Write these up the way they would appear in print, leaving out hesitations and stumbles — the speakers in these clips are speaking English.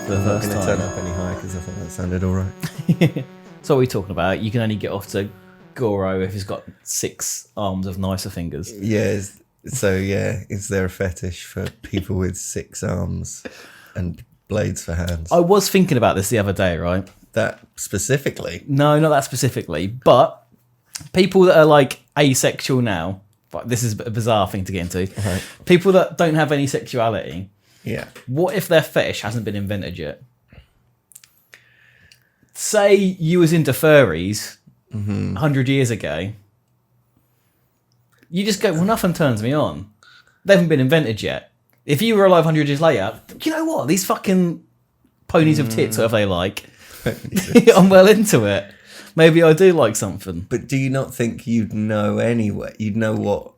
for the I'm not first going to turn time. up any higher because I thought that sounded all right. So what are we talking about? You can only get off to Goro if he's got 6 arms of nicer fingers. Is there a fetish for people with 6 arms and blades for hands? I was thinking about this the other day, right? That specifically? No, not that specifically, but people that are like asexual now, but this is a bizarre thing to get into. Right. People that don't have any sexuality, Yeah. what if their fetish hasn't been invented yet? Say you was into furries 100 years ago. You just go, well, nothing turns me on. They haven't been invented yet. If you were alive 100 years later, you know what? These fucking ponies of tits, whatever they like, I'm well into it. Maybe I do like something. But do you not think you'd know anyway? You'd know what?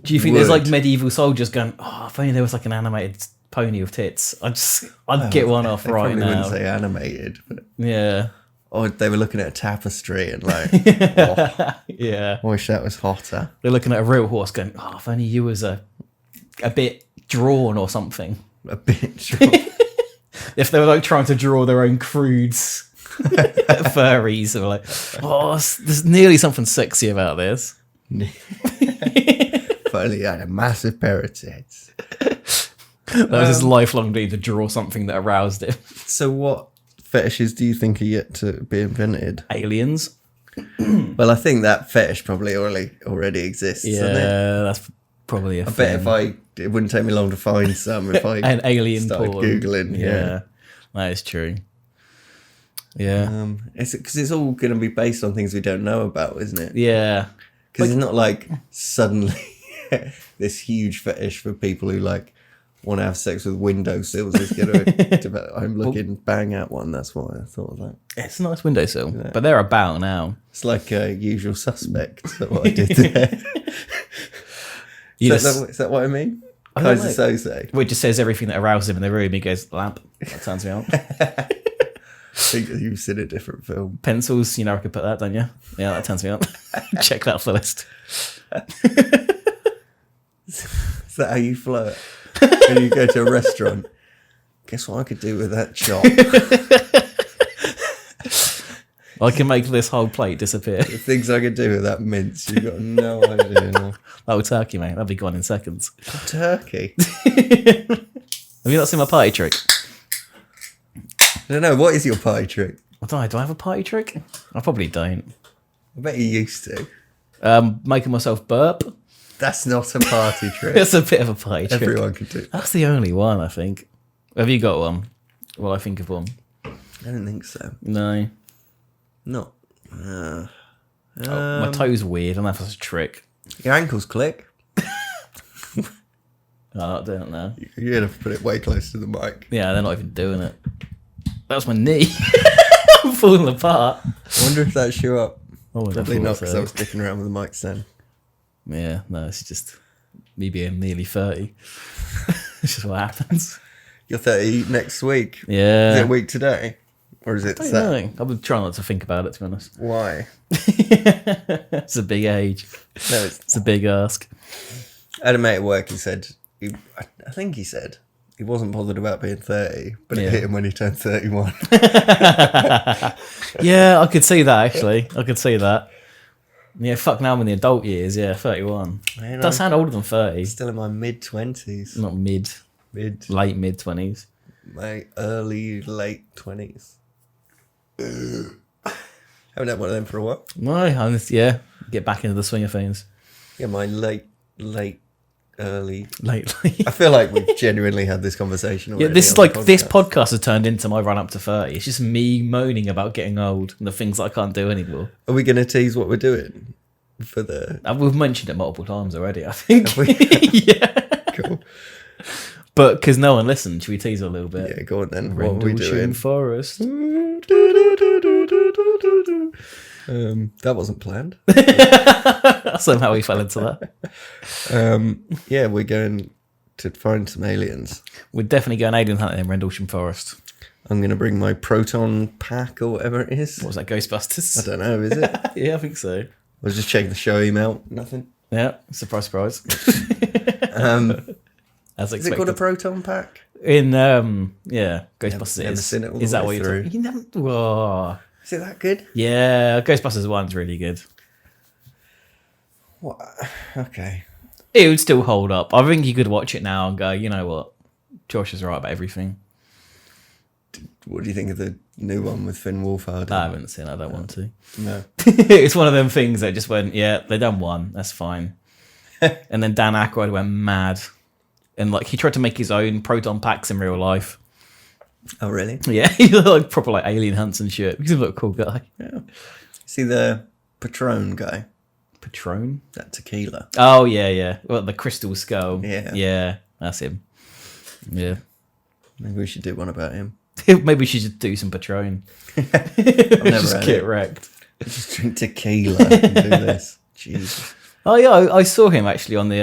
Do you think there's like Would. medieval soldiers going, oh, if only there was like an animated pony with tits, I'd get one off They right probably now. wouldn't say animated. But, Yeah. or they were looking at a tapestry and like, Yeah. I wish that was hotter. They're looking at a real horse going, oh, if only you was a bit drawn or something. A bit strong. If they were like trying to draw their own crudes furries, they were like, oh, there's nearly something sexy about this. If only you had a massive pair of tits. That was his lifelong need to draw something that aroused him. So what fetishes do you think are yet to be invented? Aliens. Well, I think that fetish probably already exists. doesn't it? Yeah, that's probably a I thing. bet it wouldn't take me long to find some if I An alien started porn. Googling. Yeah. That is true. Yeah. It's because it's all going to be based on things we don't know about, isn't it? Yeah. Because it's not like suddenly this huge fetish for people who like want to have sex with windowsills is going to develop. I'm looking bang at one. That's why I thought of that. It's a nice windowsill, but they're about now. It's like a Usual Suspect. That's what I did there. Is that what I mean? I don't Kaiser know. Soze. Well, it just says everything that arouses him in the room. He goes, lamp. That turns me on. I think you've seen a different film. Pencils, you know, I could put that, don't you? Yeah, that turns me on. Check that off the list. Is that how you flirt? When you go to a restaurant? Guess what I could do with that chop? I can make this whole plate disappear. The things I could do with that mince, you've got no idea. No. Oh, turkey, mate. That'd be gone in seconds. Turkey. Have you not seen my party trick? I don't know. What is your party trick? I don't know. Do I have a party trick? I probably don't. I bet you used to. Making myself burp. That's not a party trick. That's a bit of a party trick. Everyone could do. That's the only one, I think. Have you got one? Well, I think of one. I don't think so. No. Not. My toe's weird. I don't know if that's a trick. Your ankles click. I'm not doing it now. You're gonna have to put it way close to the mic. Yeah, they're not even doing it. That was my knee. I'm falling apart. I wonder if that show up. Oh, Probably not, because I was sticking around with the mic stand. Yeah, no, it's just me being nearly 30. It's just what happens. You're 30 next week. Yeah. Is it a week today? Or is it I don't Saturday? know. I've been trying not to think about it, to be honest. Why? It's a big age. No, It's a big ask. I had a mate at work who said, I think he said, he wasn't bothered about being 30, but Yeah. it hit him when he turned 31. Yeah, I could see that, actually. I could see that. Yeah, fuck, now I'm in the adult years. Yeah, 31. Man, Does I'm sound older than 30. still in my mid-20s. Not late mid 20s. My early, late 20s. Haven't had one of them for a while. No, I'm just, yeah, get back into the swing of things. Yeah, my late, early. Lately. I feel like we've genuinely had this conversation already. Yeah, this is on like the this podcast. podcast has turned into my run up to 30. It's just me moaning about getting old and the things that I can't do anymore. Are we going to tease what we're doing for the... We've mentioned it multiple times already, I think. Have we? Yeah. Cool. But because no one listened, should we tease a little bit? Yeah, go on then. What are we Rendlesham doing? Forest. That wasn't planned. Somehow we fell into that. Yeah, we're going to find some aliens. We're definitely going alien hunting in Rendlesham Forest. I'm going to bring my proton pack or whatever it is. What was that, Ghostbusters? I don't know, is it? I Yeah, I think so. was just checking the show email. Nothing. Yeah, surprise, surprise. as Is it expected. called a proton pack? In Ghostbusters never is. seen it all Is the that way what you're through. talking? You never. Whoa. Is it that good? Yeah, Ghostbusters 1's really good. What? Okay. It would still hold up. I think you could watch it now and go, you know what, Josh is right about everything. What do you think of the new one with Finn Wolfhard? I haven't seen it. I don't want to. No. It's one of them things that just went, yeah, they done one. That's fine. And then Dan Aykroyd went mad. And like he tried to make his own proton packs in real life. Oh, really? Yeah, he looked like proper like alien hunts and shit. He's a little cool guy. Yeah. See the Patron guy? Patron? That tequila. Oh yeah. Well, the Crystal Skull. Yeah. Yeah, that's him. Yeah. Maybe we should do one about him. Maybe we should just do some Patron. I've never Just had get it. wrecked. Just drink tequila and do this. Jesus. Oh yeah, I saw him actually on the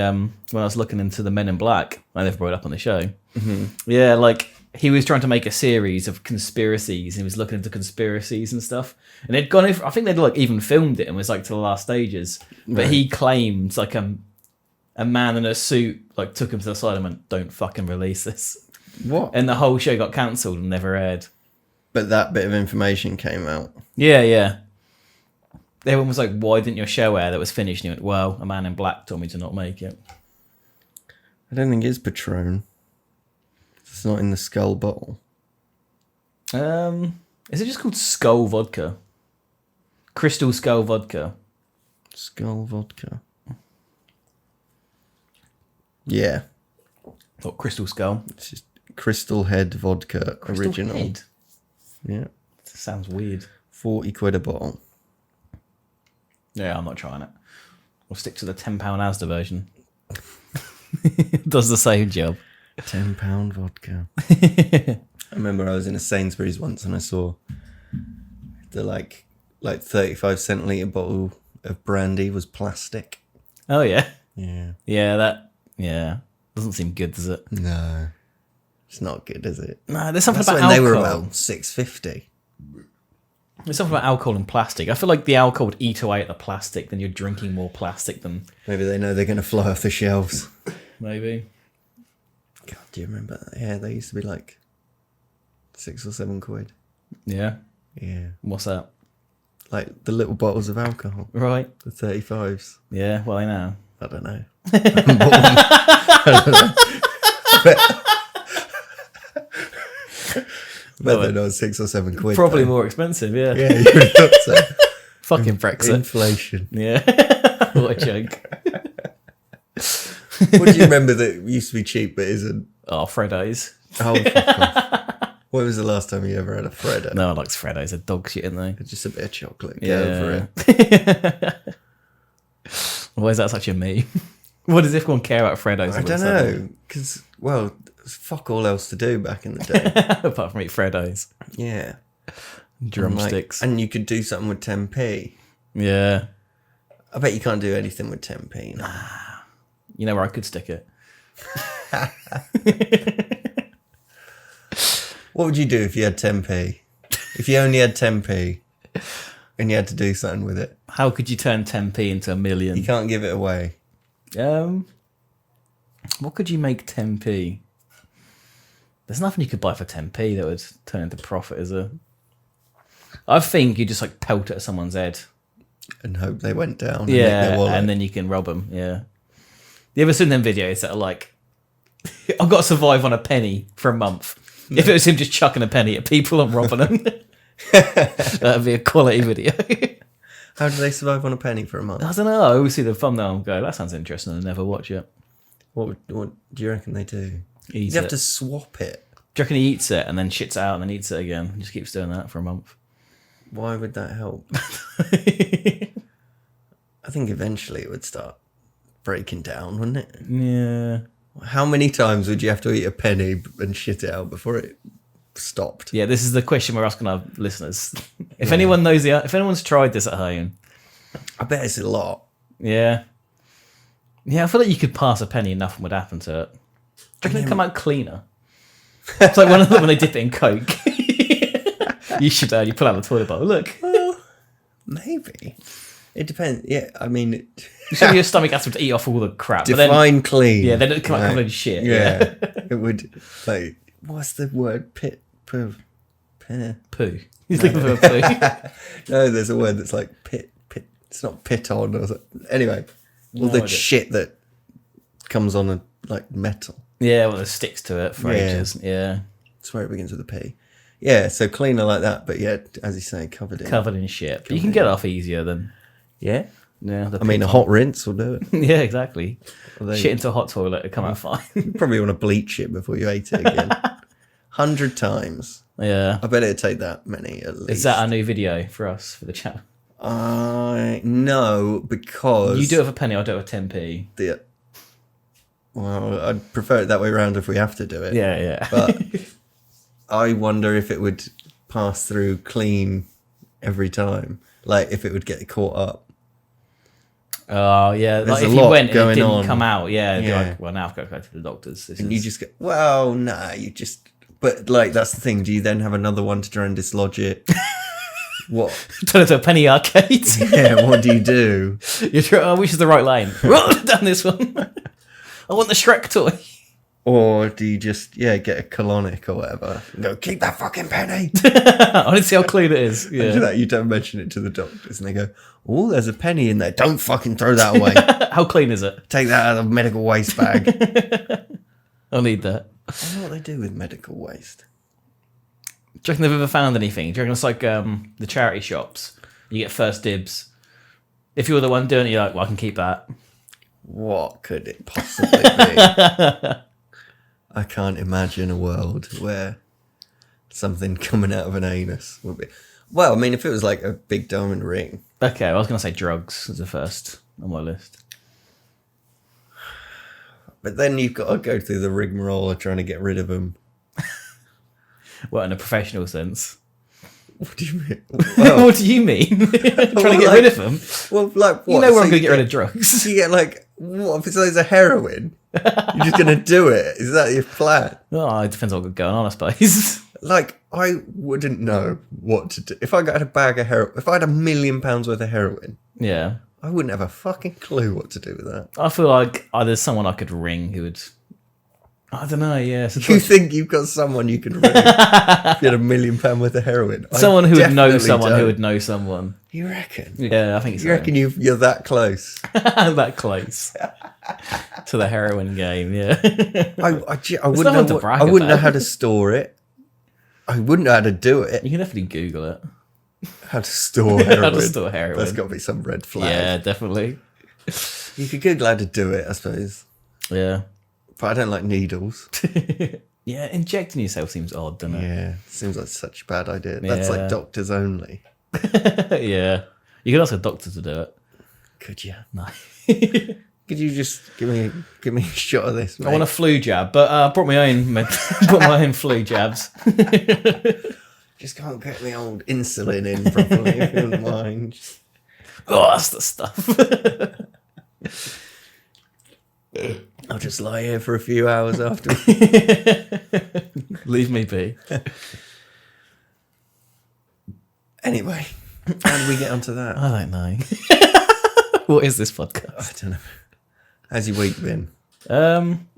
when I was looking into the Men in Black. I never brought it up on the show. Mm-hmm. Yeah, like he was trying to make a series of conspiracies. And he was looking into conspiracies and stuff, and they'd gone. I think they'd like even filmed it and was like to the last stages. But he claimed like a man in a suit like took him to the side and went, "Don't fucking release this." What? And the whole show got cancelled and never aired. But that bit of information came out. Yeah. Everyone was like, "Why didn't your show air that was finished?" And he went, "Well, a man in black told me to not make it." I don't think it's Patron. It's not in the skull bottle. Is it just called Skull Vodka? Crystal Skull Vodka. Skull vodka. Yeah. Or Crystal Skull. It's just Crystal Head vodka Crystal original. Head? Yeah. Sounds weird. 40 quid a bottle. Yeah, I'm not trying it. We'll stick to the £10 Asda version. Does the same job. £10 vodka. I remember I was in a Sainsbury's once and I saw the like 35 centilitre bottle of brandy was plastic. Oh yeah. Yeah. Yeah. Doesn't seem good, does it? No. It's not good, is it? No, there's something That's about when alcohol. they were about $6.50. There's something about alcohol and plastic. I feel like the alcohol would eat away at the plastic, then you're drinking more plastic than Maybe they know they're going to fly off the shelves. maybe. God, do you remember that? Yeah, they used to be like 6 or 7 quid. Yeah. Yeah. What's that? Like the little bottles of alcohol. Right. The 35s. Yeah, well I know. I don't know. But they're not 6 or 7 quid. Probably though. more expensive, yeah. Yeah, you would have thought so. Fucking Brexit. Inflation. Yeah. What a joke. What do you remember that used to be cheap but isn't? Oh, Freddo's. Oh, fuck off. When was the last time you ever had a Freddo? No one likes Freddo's. They're dog shit, aren't they? Just a bit of chocolate. Get Yeah. over it. Why is that such a meme? What does everyone care about Freddo's? I don't know. Because, well, there's fuck all else to do back in the day. Apart from eat Freddo's. Yeah. Drumsticks. And you could do something with 10p. Yeah. I bet you can't do anything with 10p. No. You know where I could stick it? What would you do if you had 10p? If you only had 10p and you had to do something with it? How could you turn 10p into a million? You can't give it away. What could you make 10p? There's nothing you could buy for 10p that would turn into profit, is there? I think you just like pelt it at someone's head. And hope they went down and nicked their Yeah, wallet. and then you can rob them. Yeah. You ever seen them videos that are like, I've got to survive on a penny for a month? If it was him just chucking a penny at people and robbing them, that'd be a quality video. How do they survive on a penny for a month? I don't know. I always see the thumbnail and go, that sounds interesting, and never watch it. What do you reckon they do? Eats You have it. to swap it. Do you reckon he eats it and then shits it out and then eats it again? He just keeps doing that for a month. Why would that help? I think eventually it would start breaking down, wouldn't it? Yeah. How many times would you have to eat a penny and shit it out before it stopped? Yeah, this is the question we're asking our listeners. If anyone knows if anyone's tried this at home, I bet it's a lot. yeah. Yeah, I feel like you could pass a penny and nothing would happen to it. Do you reckon it'd come out cleaner? It's like when they dip it in Coke. You should you pull out the toilet bowl. Look. Well, maybe. It depends. Yeah, I mean, Surely your stomach has to eat off all the crap. But define then, clean. yeah, then it come out right? covered in shit. Yeah, it would. Like, what's the word? Poo. Poo. He's looking for a poo. No, there's a word that's like pit. It's not pit on. Or something. Anyway, all the shit that comes on a like metal. Yeah, well, it sticks to it for ages. Yeah. That's where it begins with a P. Yeah, so cleaner like that, but yeah, as you say, covered in shit. But you can get it off easier than. Yeah. Yeah. I mean, a hot rinse will do it. Yeah, exactly. Although Shit into a hot toilet, it'll come out fine. you probably want to bleach it before you ate it again. 100 times. Yeah. I bet it'd take that many at least. Is that our new video for us, for the channel? No, because You do it for a penny, I'll do it for 10p. Well, I'd prefer it that way around if we have to do it. Yeah, yeah. But I wonder if it would pass through clean every time. Like if it would get caught up. Oh, yeah. There's Like a if you lot went and it going didn't on. come out, yeah, it'd be Yeah. like, well, now I've got to go to the doctors. And you just go, well, nah, you just... But like, that's the thing. Do you then have another one to try and dislodge it? What? turn into a penny arcade. Yeah, what do you do? You try, oh, which is the right lane? Down this one. I want the Shrek toy. Or do you just, get a colonic or whatever and go, keep that fucking penny? I want to see how clean it is. After Yeah. that, you don't mention it to the doctors and they go, oh, there's a penny in there. Don't fucking throw that away. How clean is it? Take that out of the medical waste bag. I'll need that. I don't know what they do with medical waste. Do you reckon they've ever found anything? Do you reckon it's like the charity shops? You get first dibs. If you're the one doing it, you're like, well, I can keep that. What could it possibly be? I can't imagine a world where something coming out of an anus would be. Well, I mean, if it was like a big diamond ring. Okay, I was going to say drugs as the first on my list. But then you've got to go through the rigmarole of trying to get rid of them. Well, in a professional sense. What do you mean? Well, What do you mean? Trying to get like- rid of them? well like what? You know where So I'm going to you get rid of drugs. You get like, what if it's like a heroin? You're just going to do it? Is that your plan? Oh, it depends on what's going on, I suppose. Like, I wouldn't know what to do. If I got a bag of heroin, if I had £1 million worth of heroin, Yeah. I wouldn't have a fucking clue what to do with that. I feel like there's someone I could ring who would... I don't know, yeah. You think you've got someone you can ring if you had £1 million worth of heroin? I Someone who would know definitely someone who don't. would know someone. You reckon? Yeah, I think so. You reckon you're that close? That close to the heroin game, yeah. I wouldn't nothing to know. brag I wouldn't know about. how to store it. I wouldn't know how to do it. You can definitely Google it. How to store heroin. How to store heroin. That's got to be some red flag. Yeah, definitely. You could Google how to do it, I suppose. Yeah. But I don't like needles. Yeah, injecting yourself seems odd, doesn't it? Yeah, seems like such a bad idea. That's like Yeah. doctors only. Yeah. You could ask a doctor to do it. Could you? No. Could you just give me a shot of this? Mate? I want a flu jab, but I brought my own brought my own flu jabs. Just can't get the old insulin in properly. If you wouldn't mind. Oh, that's the stuff. I'll just lie here for a few hours after. Leave me be. Anyway, how did we get onto that? I don't know. What is this podcast? I don't know. How's your week been?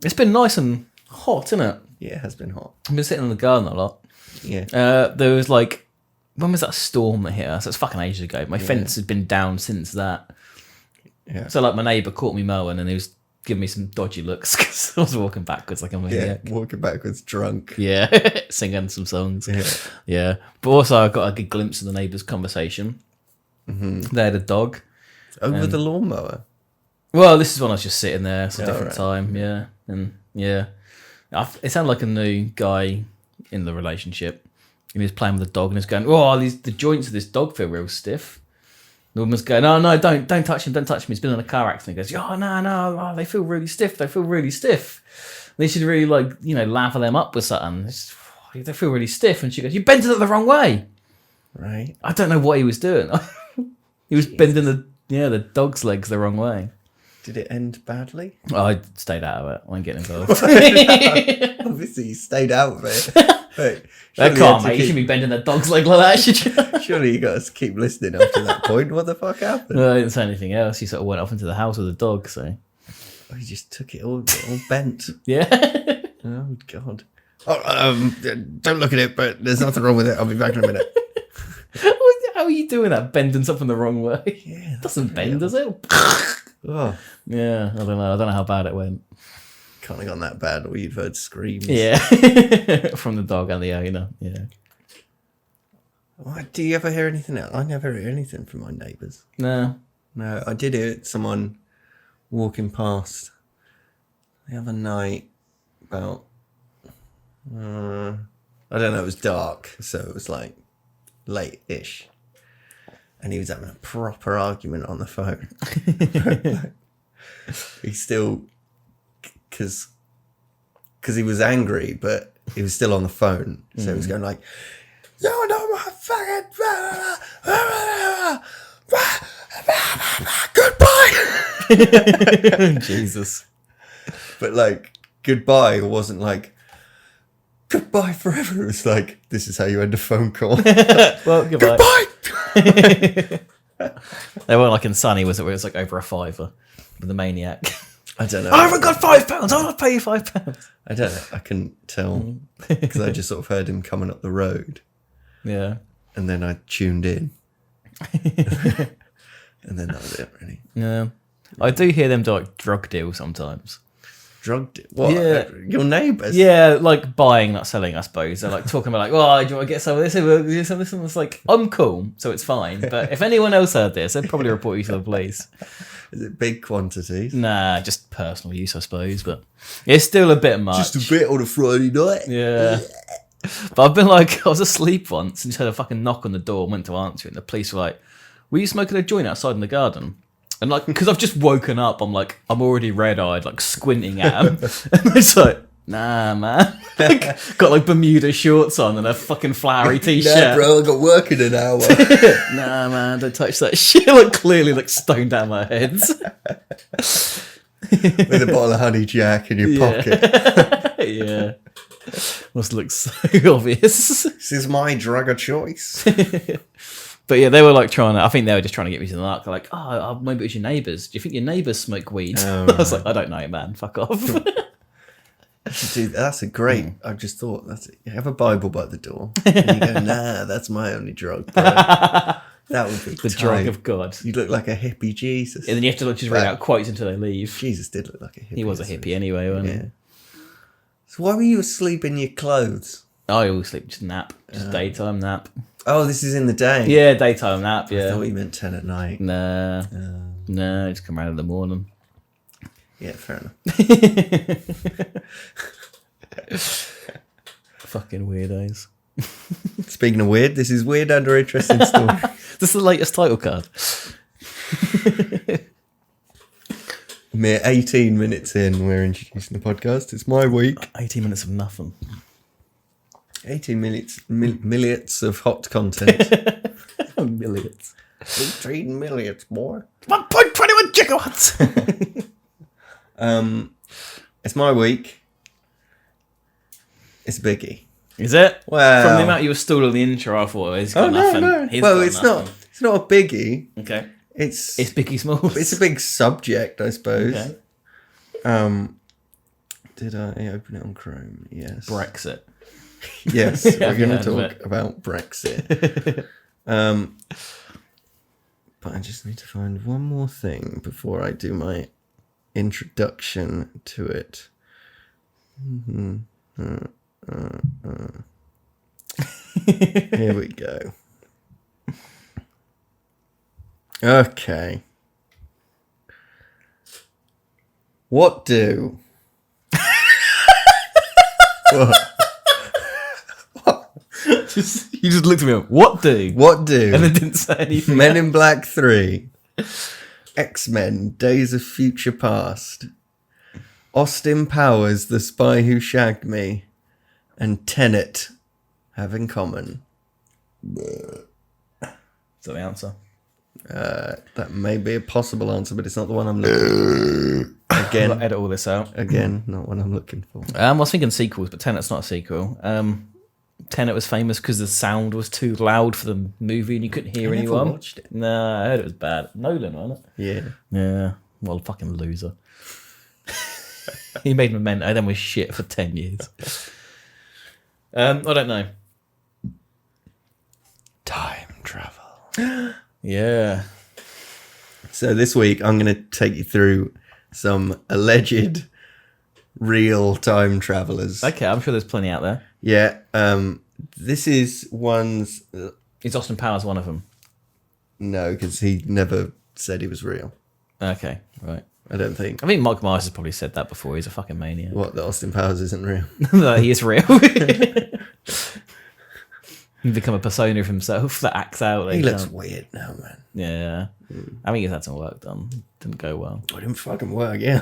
It's been nice and hot, isn't it? Yeah, it has been hot. I've been sitting in the garden a lot. Yeah. There was like, when was that storm that hit us? It's fucking ages ago. My fence has been down since that. Yeah. So like my neighbour caught me mowing and he was giving me some dodgy looks because I was walking backwards like a Yeah. maniac. Walking backwards drunk. Yeah, singing some songs. Yeah. Yeah, but also I got a good glimpse of the neighbours' conversation. They had a dog. Over the lawnmower. Well, this is when I was just sitting there. It's a Oh, different right. time. Yeah, and yeah, it sounded like a new guy in the relationship. And he was playing with the dog and he was going, "Oh, the joints of this dog feel real stiff." The woman's going, "Oh no, don't touch him, don't touch him. He's been in a car accident." He goes, "Oh no, they feel really stiff. They feel really stiff. They should really lather them up with something. They feel really stiff." And she goes, "You bent it the wrong way." Right. I don't know what he was doing. He was bending the dog's legs the wrong way. Did it end badly? I stayed out of it. I wasn't getting involved. Obviously, you stayed out of it. Wait, That surely can't, you mate. had You to shouldn't be bending the dog's leg like that, should you? surely you got to keep listening after that point. What the fuck happened? No, I didn't say anything else. He sort of went off into the house with the dog, so. Oh, he just took it all bent. Yeah. Oh, God. Oh, don't look at it, but there's nothing wrong with it. I'll be back in a minute. How are you doing that? Bending something the wrong way? Yeah, It doesn't bend, does it? Oh, Yeah, I don't know. I don't know how bad it went. can't have gone that bad, or you'd heard screams. Yeah. From the dog and the owner. Yeah. What, do you ever hear anything else? I never hear anything from my neighbours. No. No, I did hear someone walking past the other night about, I don't know, it was dark, so it was like late-ish. And he was having a proper argument on the phone. He still, because he was angry, but he was still on the phone. So he was going like, "You know my fucking goodbye." Jesus. But like, goodbye wasn't like goodbye forever. It was like, this is how you end a phone call. Well, goodbye. Goodbye. They weren't like in Sunny, was it? Where it was like over a £5 with the maniac. I don't know. I haven't got £5. I'll not pay you £5. I don't know. I couldn't tell because I just sort of heard him coming up the road, Yeah. and then I tuned in, and then that was it. Really. Yeah. I do hear them do like drug deals sometimes. What? Yeah. Your neighbours? Yeah, like buying, not selling, I suppose. They're like talking about like, oh, do you want to get some of this? Some of this? And it's like, I'm cool, so it's fine. But if anyone else heard this, they'd probably report you to the police. Is it big quantities? Nah, just personal use, I suppose. But it's still a bit much. Just a bit on a Friday night. Yeah. But I've been like, I was asleep once and just had a fucking knock on the door and went to answer it. And the police were like, were you smoking a joint outside in the garden? And like, because I've just woken up, I'm like, I'm already red-eyed, like squinting at him. And it's like, nah, man. Like, got like Bermuda shorts on and a fucking flowery t-shirt. Nah, bro, I got work in an hour. Nah, man, don't touch that shit. Like clearly like stoned out my head. With a bottle of honey jack in your pocket. Yeah. Must look so obvious. This is my drug of choice. But yeah, they were like I think they were just trying to get me to the knock. Like, oh, maybe it was your neighbours. Do you think your neighbours smoke weed? Oh, I was like, I don't know, man. Fuck off. Dude, that's a great. I just thought you have a Bible by the door, and you go, nah, that's my only drug, bro. That would be The drug of God. You look like a hippie Jesus. And then you have to just read out quotes until they leave. Jesus did look like a hippie. He was a hippie anyway, wasn't Yeah. So why were you asleep in your clothes? he? I always sleep, just nap. Just daytime nap. Oh, this is in the day. Yeah, daytime nap, I yeah. thought you meant 10 at night. Nah. No, just come around in the morning. Yeah, fair enough. Fucking weirdos. Speaking of weird, this is Weird Under Interesting Story. This is the latest title card. Mere 18 minutes in, we're introducing the podcast. It's my week. 18 minutes of nothing. 18 minutes, millions of hot content. Millions. 18 millions, boy. 1.21 gigawatts. It's my week. It's a biggie. Is it? Well, From the amount you were stalled on the intro, I thought he's got nothing. He's well, got it's nothing. not. It's not a biggie. Okay. It's It's Biggie Smalls. it's a big subject, I suppose. Okay. Did I open it on Chrome? Yes. Brexit. Yes, Yeah, we're going yeah, to talk about Brexit. But I just need to find one more thing before I do my introduction to it. Here we go. Okay. What do? What? You just looked at me and went, what do? What do? And then didn't say anything. Men in Black 3, X-Men, Days of Future Past, Austin Powers, The Spy Who Shagged Me, and Tenet have in common. Is that the answer? That may be a possible answer, but it's not the one I'm looking for. I'll edit all this out. Again, not what I'm looking for. I was thinking sequels, but Tenet's not a sequel. Tenet was famous because the sound was too loud for the movie and you couldn't hear I never anyone. watched it. No, I heard it was bad. Nolan, wasn't it? Yeah. Yeah. Well, fucking loser. He made Memento, then was shit for 10 years. I don't know. Time travel. Yeah. So this week I'm going to take you through some alleged real time travelers. Okay, I'm sure there's plenty out there. Yeah. This is one's. Is Austin Powers one of them? No, because he never said he was real. Okay, right. I don't think. I think Mike Myers has probably said that before. He's a fucking maniac. What, that Austin Powers isn't real? No, he is real. He become a persona of himself that acts out. He looks weird now, man. Yeah. I think he's had some work done. Didn't go well. It didn't fucking work, yeah.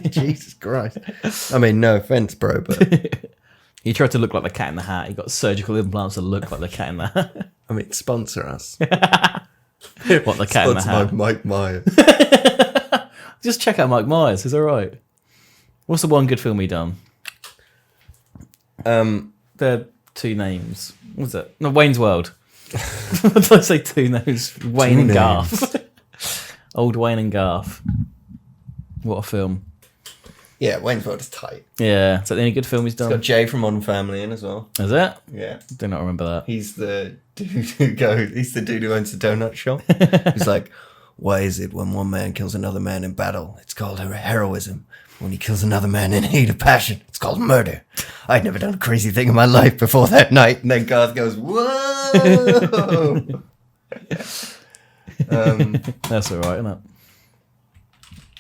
Jesus Christ. I mean, no offense, bro, but He tried to look like the Cat in the Hat. He got surgical implants to look like the Cat in the Hat. I mean, sponsor us. What, the Cat in the Sponsor Hat? Mike Myers. Just check out Mike Myers. He's all right. What's the one good film he done? There are two names. What was it? No, Wayne's World. What did I say? Two names. Wayne and Garth. Old Wayne and Garth. What a film. Yeah, Wayne's World is tight. Yeah. Is that the only good film he's It's got done? Jay from Modern Family in as well. Is it? Yeah. Do not remember that. He's the dude he's the dude who owns the donut shop. He's like, why is it when one man kills another man in battle, it's called heroism? When he kills another man in heat of passion, it's called murder. I'd never done a crazy thing in my life before that night. And then Garth goes, whoa! That's all right, isn't it?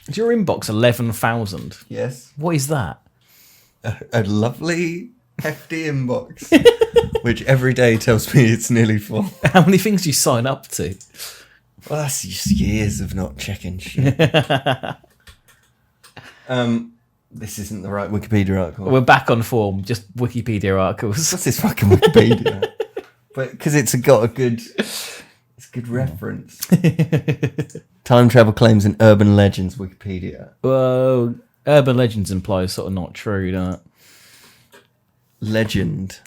Is your inbox 11,000? Yes. What is that? A lovely, hefty inbox, which every day tells me it's nearly full. How many things do you sign up to? Well, that's just years of not checking shit. This isn't the right Wikipedia article. We're back on form, just Wikipedia articles. What's this fucking Wikipedia? But because it's got a good reference. Time travel claims and urban legends Wikipedia. Well, urban legends implies sort of not true, don't it? Legend.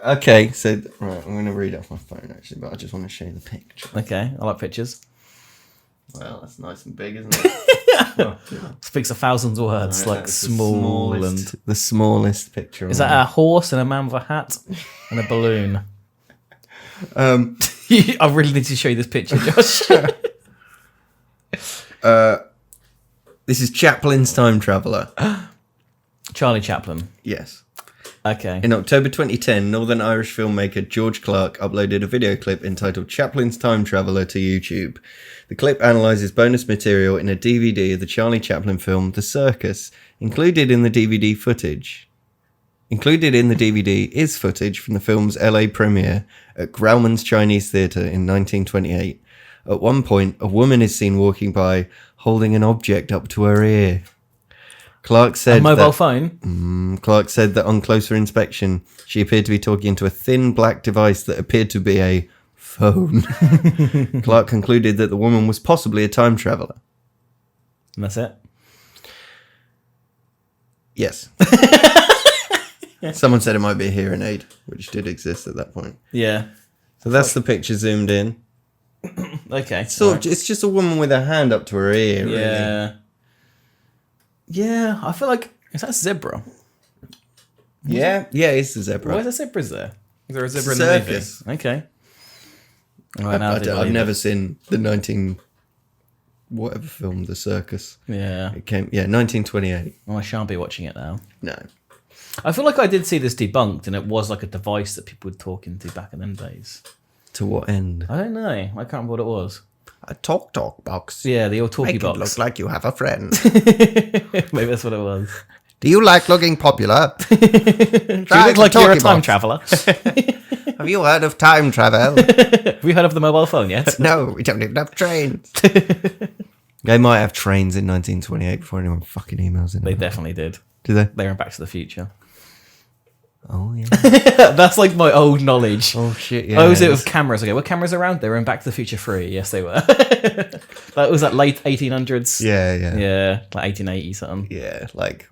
Okay, so right, I'm going to read off my phone actually, but I just want to show you the picture. Okay, I like pictures. Well, that's nice and big, isn't it? Oh, Speaks 1,000 words, right, like that's small and... the smallest picture. Is that a horse and a man with a hat and a balloon? I really need to show you this picture, Josh. This is Chaplin's Time Traveller. Charlie Chaplin. Yes. Okay. In October 2010, Northern Irish filmmaker George Clark uploaded a video clip entitled Chaplin's Time Traveller to YouTube. The clip analyses bonus material in a DVD of the Charlie Chaplin film The Circus. Included in the DVD is footage from the film's LA premiere at Grauman's Chinese Theatre in 1928. At one point, a woman is seen walking by holding an object up to her ear. Clark said phone? Clark said that on closer inspection, she appeared to be talking into a thin black device that appeared to be a phone. Clark concluded that the woman was possibly a time traveller. And that's it? Yes. Someone said it might be a hearing aid, which did exist at that point. Yeah. So that's the picture zoomed in. Okay. So it's just a woman with her hand up to her ear, really. Yeah. Yeah, I feel like... Is that a zebra? Yeah, it's a zebra. Why is there zebras there? Is there a zebra in Circus. the movie? Okay. Right, now I've never seen the 19... whatever film, The Circus. Yeah. It came... Yeah, 1928. Well, I shan't be watching it now. No. I feel like I did see this debunked, and it was like a device that people would talk into back in them days. To what end? I don't know. I can't remember what it was. A talk box. Yeah, the old talkie Make box. it look like you have a friend. Maybe that's what it was. Do you like looking popular? Do you look like you're a time traveller? Have you heard of time travel? Have you heard of the mobile phone yet? No, we don't even have trains. They might have trains in 1928 before anyone fucking emails in. They definitely did. Do they? They were in Back to the Future. Oh, yeah. That's like my old knowledge. Oh, shit, yeah. Oh, was it with cameras? Okay, were cameras around? They were in Back to the Future 3. Yes, they were. That was that late 1800s. Yeah. Yeah, like 1880 something. Yeah, like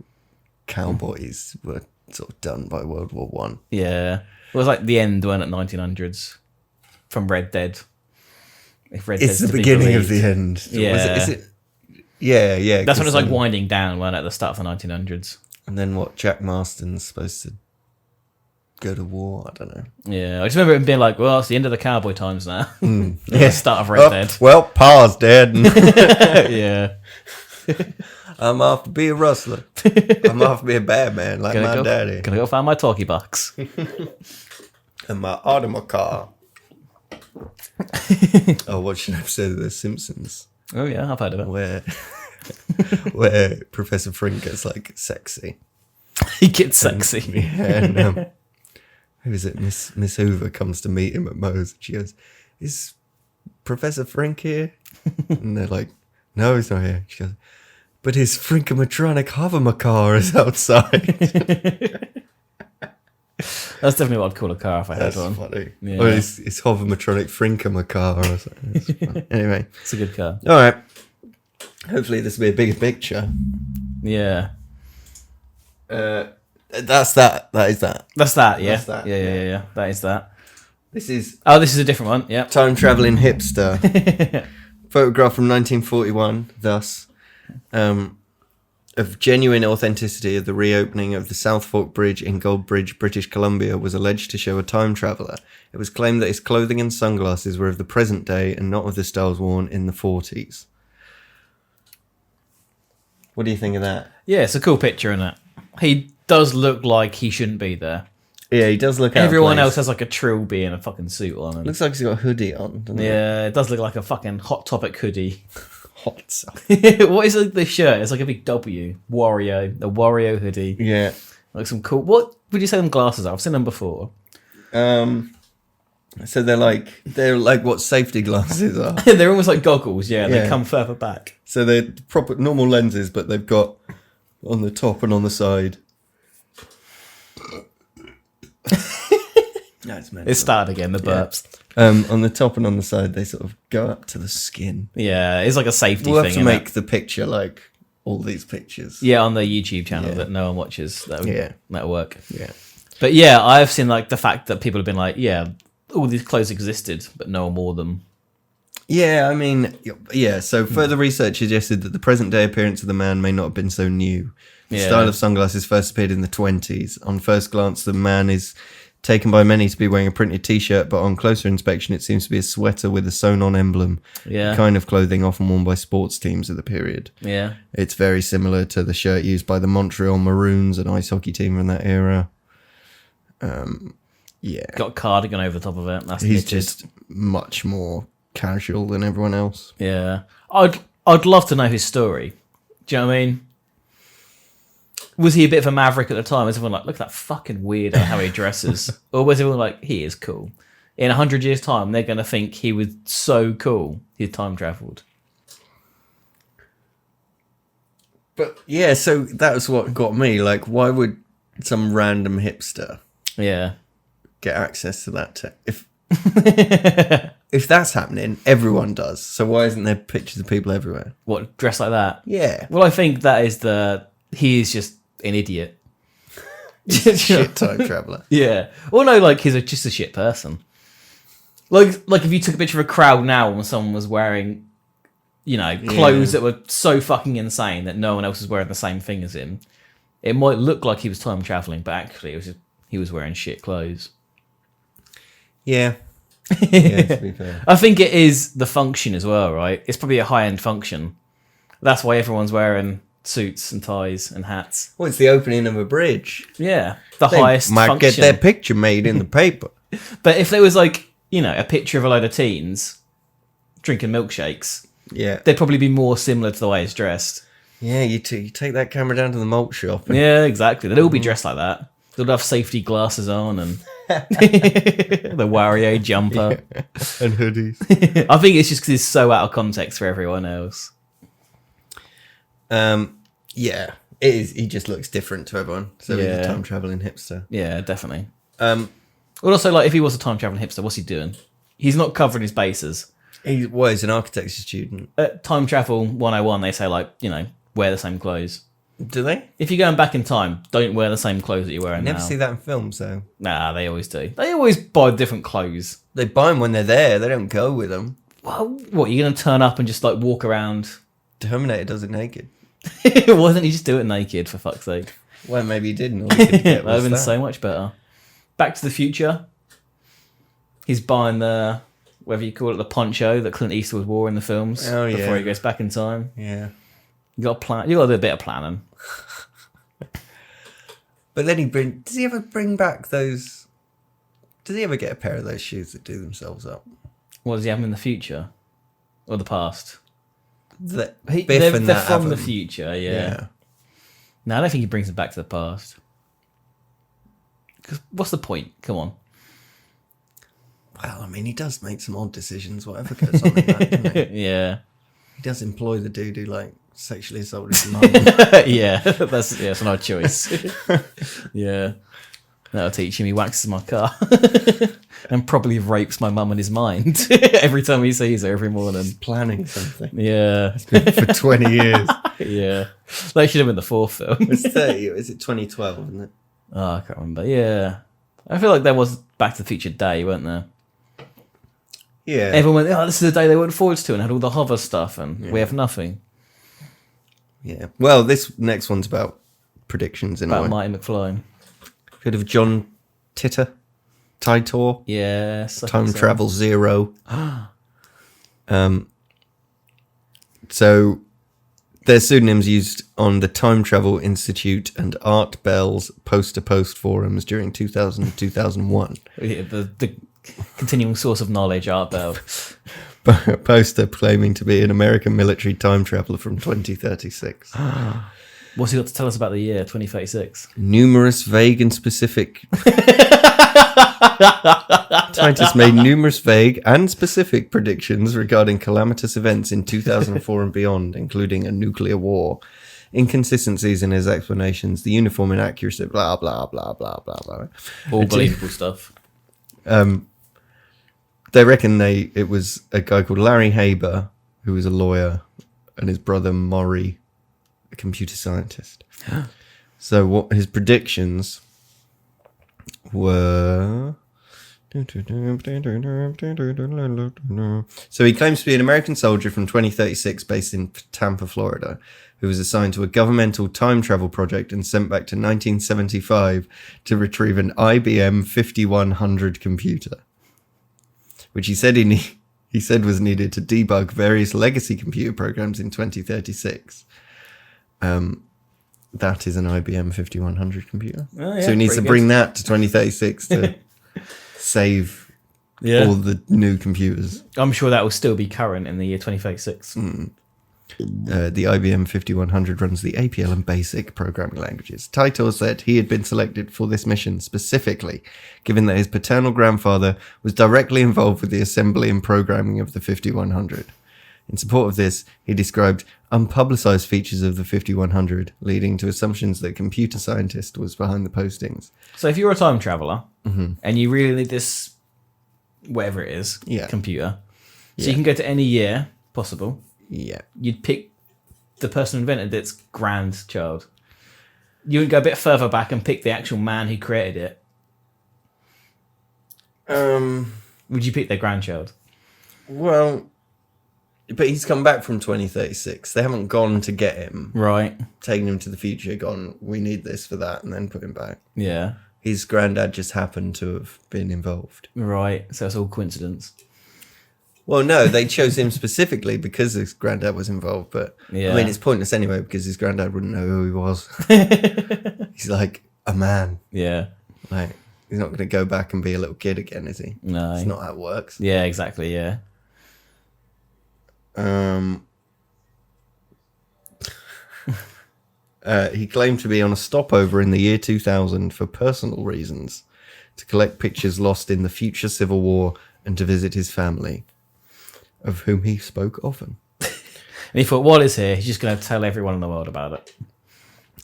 cowboys were sort of done by World War One. Yeah. It was like the end, weren't it, 1900s? From Red Dead. If Red It's Dead's the to be beginning of believed. the end. Yeah. Is it? Yeah, yeah. That's when it was 'cause, like winding down, weren't it, at the start of the 1900s? And then what? Jack Marston's supposed to go to war. I don't know. Yeah. I just remember it being like, well, it's the end of the cowboy times now. Yeah. The start of Red Dead. Well, Pa's dead. And Yeah. I'm off to be a rustler. I'm off to be a bad man like my daddy. Gonna go find my talkie box. And my Audemars car. I watched an episode of The Simpsons Oh, yeah, I've heard of it. where Professor Frink gets like sexy. He gets sexy. And who is it? Miss Hoover comes to meet him at Moe's. She goes, "Is Professor Frink here?" And they're like, "No, he's not here." She goes, "But his Frinkomatronic hovermacar is outside." That's definitely what I'd call a car if I had That's one. funny. Yeah. Or it's hovermatronic Frinkomacar or something. That's funny. Anyway, It's a good car. all right. Hopefully this will be a bigger picture. Yeah. That's that. That is that. That's that, yeah. That's that, Yeah. That is that. This is Oh, this is a different one. Yep. time traveling hipster. Photograph from 1941. Thus, of genuine authenticity of the reopening of the South Fork Bridge in Goldbridge, British Columbia, was alleged to show a time traveller. It was claimed that his clothing and sunglasses were of the present day and not of the styles worn in the 40s. What do you think of that? Yeah, it's a cool picture, isn't it? He does look like he shouldn't be there. Yeah, he does look out of Everyone place. else has like a trilby and a fucking suit on. And Looks like he's got a hoodie on, doesn't it? yeah, it does look like a fucking Hot Topic hoodie. Hot stuff. What is the shirt? It's like a big W. Wario. A Wario hoodie. Yeah. Like some cool... What would you say them glasses are? I've seen them before. So they're like what safety glasses are. They're almost like goggles, yeah. Yeah. They come further back. So they're proper normal lenses, but they've got on the top and on the side. No, it's mental. It started again, the burps. On the top and on the side, they sort of go up to the skin. Yeah, it's like a safety We'll thing. have to innit? make the picture like all these pictures. Yeah, on the YouTube channel Yeah. that no one watches. That'll work. Yeah. But yeah, I've seen like the fact that people have been like, yeah, all these clothes existed, but no one wore them. Yeah, I mean, yeah. So further research suggested that the present day appearance of the man may not have been so new. The Yeah. style of sunglasses first appeared in the 20s. On first glance, the man is taken by many to be wearing a printed t-shirt, but on closer inspection, it seems to be a sweater with a sewn-on emblem. Yeah. The kind of clothing often worn by sports teams of the period. Yeah. It's very similar to the shirt used by the Montreal Maroons, an ice hockey team from that era. Yeah. Got a cardigan over the top of it. That's He's knitted. just much more casual than everyone else. Yeah. I'd love to know his story. Do you know what I mean? Was he a bit of a maverick at the time? Was everyone like, look at that fucking weirdo how he dresses? Or was everyone like, he is cool? In 100 years' time, they're going to think he was so cool, he time travelled. But yeah, so that was what got me. Like, why would some random hipster Yeah. get access to that? If that's happening, everyone does. So why isn't there pictures of people everywhere? What, dressed like that? Yeah. Well, I think that is he is just an idiot. Shit time traveller. Yeah. Well, no, like he's just a shit person. Like if you took a picture of a crowd now when someone was wearing, clothes that were so fucking insane that no one else was wearing the same thing as him, it might look like he was time traveling, but actually he was wearing shit clothes. Yeah. Yeah, to be fair. I think it is the function as well, right? It's probably a high-end function. That's why everyone's wearing suits and ties and hats. Well, it's the opening of a bridge. Yeah, the They highest might function. get their picture made in the paper. But if there was like, a picture of a load of teens drinking milkshakes, Yeah. they'd probably be more similar to the way it's dressed. Yeah, you take that camera down to the malt shop. And Yeah, exactly. They'd all be dressed like that. They'd have safety glasses on and the Wario jumper. and hoodies. I think it's just because it's so out of context for everyone else. Yeah, it is. He just looks different to everyone. So he's Yeah. a time traveling hipster. Yeah, definitely. Um, Well, also, like, if he was a time traveling hipster, what's he doing? He's not covering his bases. he's an architecture student. At Time Travel 101, they say, like, wear the same clothes. Do they? If you're going back in time, don't wear the same clothes that you're wearing Never now. see that in films, though. Nah, they always do. They always buy different clothes. They buy them when they're there. They don't go with them. Well, what, you're going to turn up and just like walk around? Terminator does it naked. Why didn't he just do it naked, for fuck's sake? Well, maybe he didn't. All he could That get would have was been that. so much better. Back to the Future. He's buying the, whatever you call it, the poncho that Clint Eastwood wore in the films Oh, yeah. before he goes back in time. Yeah. You got to plan. You got to do a bit of planning. But then does he ever bring back those? Does he ever get a pair of those shoes that do themselves up? What does he have in the future or the past? That They're and that from have the them. future, yeah. Yeah. No, I don't think he brings them back to the past. 'Cause what's the point? Come on. Well, I mean, he does make some odd decisions, whatever goes on in that, doesn't he? Yeah. He does employ the dude who, like, sexually assaulted his mum. Yeah, that's an odd choice. Yeah. That'll teach him. He waxes my car and probably rapes my mum in his mind every time he sees her every morning. Planning something Yeah. for 20 years. Yeah. That should have been the fourth film. It's 30, is it 2012, isn't it? Oh, I can't remember. Yeah. I feel like there was Back to the Future Day, weren't there? Yeah. Everyone went, oh, this is the day they went forwards to and had all the hover stuff and we have nothing. Yeah. Well, this next one's about predictions in a About way. Marty McFly. Heard of John Titor? Titor? Yes. I Time think so. Travel Zero. So their pseudonyms used on the Time Travel Institute and Art Bell's post-to-post forums during 2000 and 2001. Yeah, the continuing source of knowledge, Art Bell. A poster claiming to be an American military time traveler from 2036. What's he got to tell us about the year 2036? Numerous vague and specific. Titus made numerous vague and specific predictions regarding calamitous events in 2004 and beyond, including a nuclear war, inconsistencies in his explanations, the uniform inaccuracy, blah, blah, blah, blah, blah, blah. All believable stuff. They reckon it was a guy called Larry Haber, who was a lawyer, and his brother Maury, a computer scientist. So what his predictions were... So he claims to be an American soldier from 2036 based in Tampa, Florida, who was assigned to a governmental time travel project and sent back to 1975 to retrieve an IBM 5100 computer, which he said he said was needed to debug various legacy computer programs in 2036. That is an IBM 5100 computer. Oh, yeah, So he needs to pretty bring that to 2036 to save all the new computers. I'm sure that will still be current in the year 2036. The IBM 5100 runs the APL and BASIC programming languages. Titor said he had been selected for this mission specifically, given that his paternal grandfather was directly involved with the assembly and programming of the 5100. In support of this, he described unpublicized features of the 5100, leading to assumptions that a computer scientist was behind the postings. So if you're a time traveler and you really need this, whatever it is, computer, so you can go to any year possible, you'd pick the person who invented its grandchild. You would go a bit further back and pick the actual man who created it. Would you pick their grandchild? Well, but he's come back from 2036. They haven't gone to get him, Right. taken him to the future, gone, we need this for that, and then put him back. Yeah. His granddad just happened to have been involved. Right. So it's all coincidence. Well, no, they chose him specifically because his granddad was involved, but Yeah. I mean, it's pointless anyway because his granddad wouldn't know who he was. He's like a man. Yeah. Like, he's not going to go back and be a little kid again, is he? No. It's not how it works. Yeah, exactly. Yeah. He claimed to be on a stopover in the year 2000 for personal reasons, to collect pictures lost in the future Civil War and to visit his family, of whom he spoke often. And he thought, while he's here, he's just going to tell everyone in the world about it.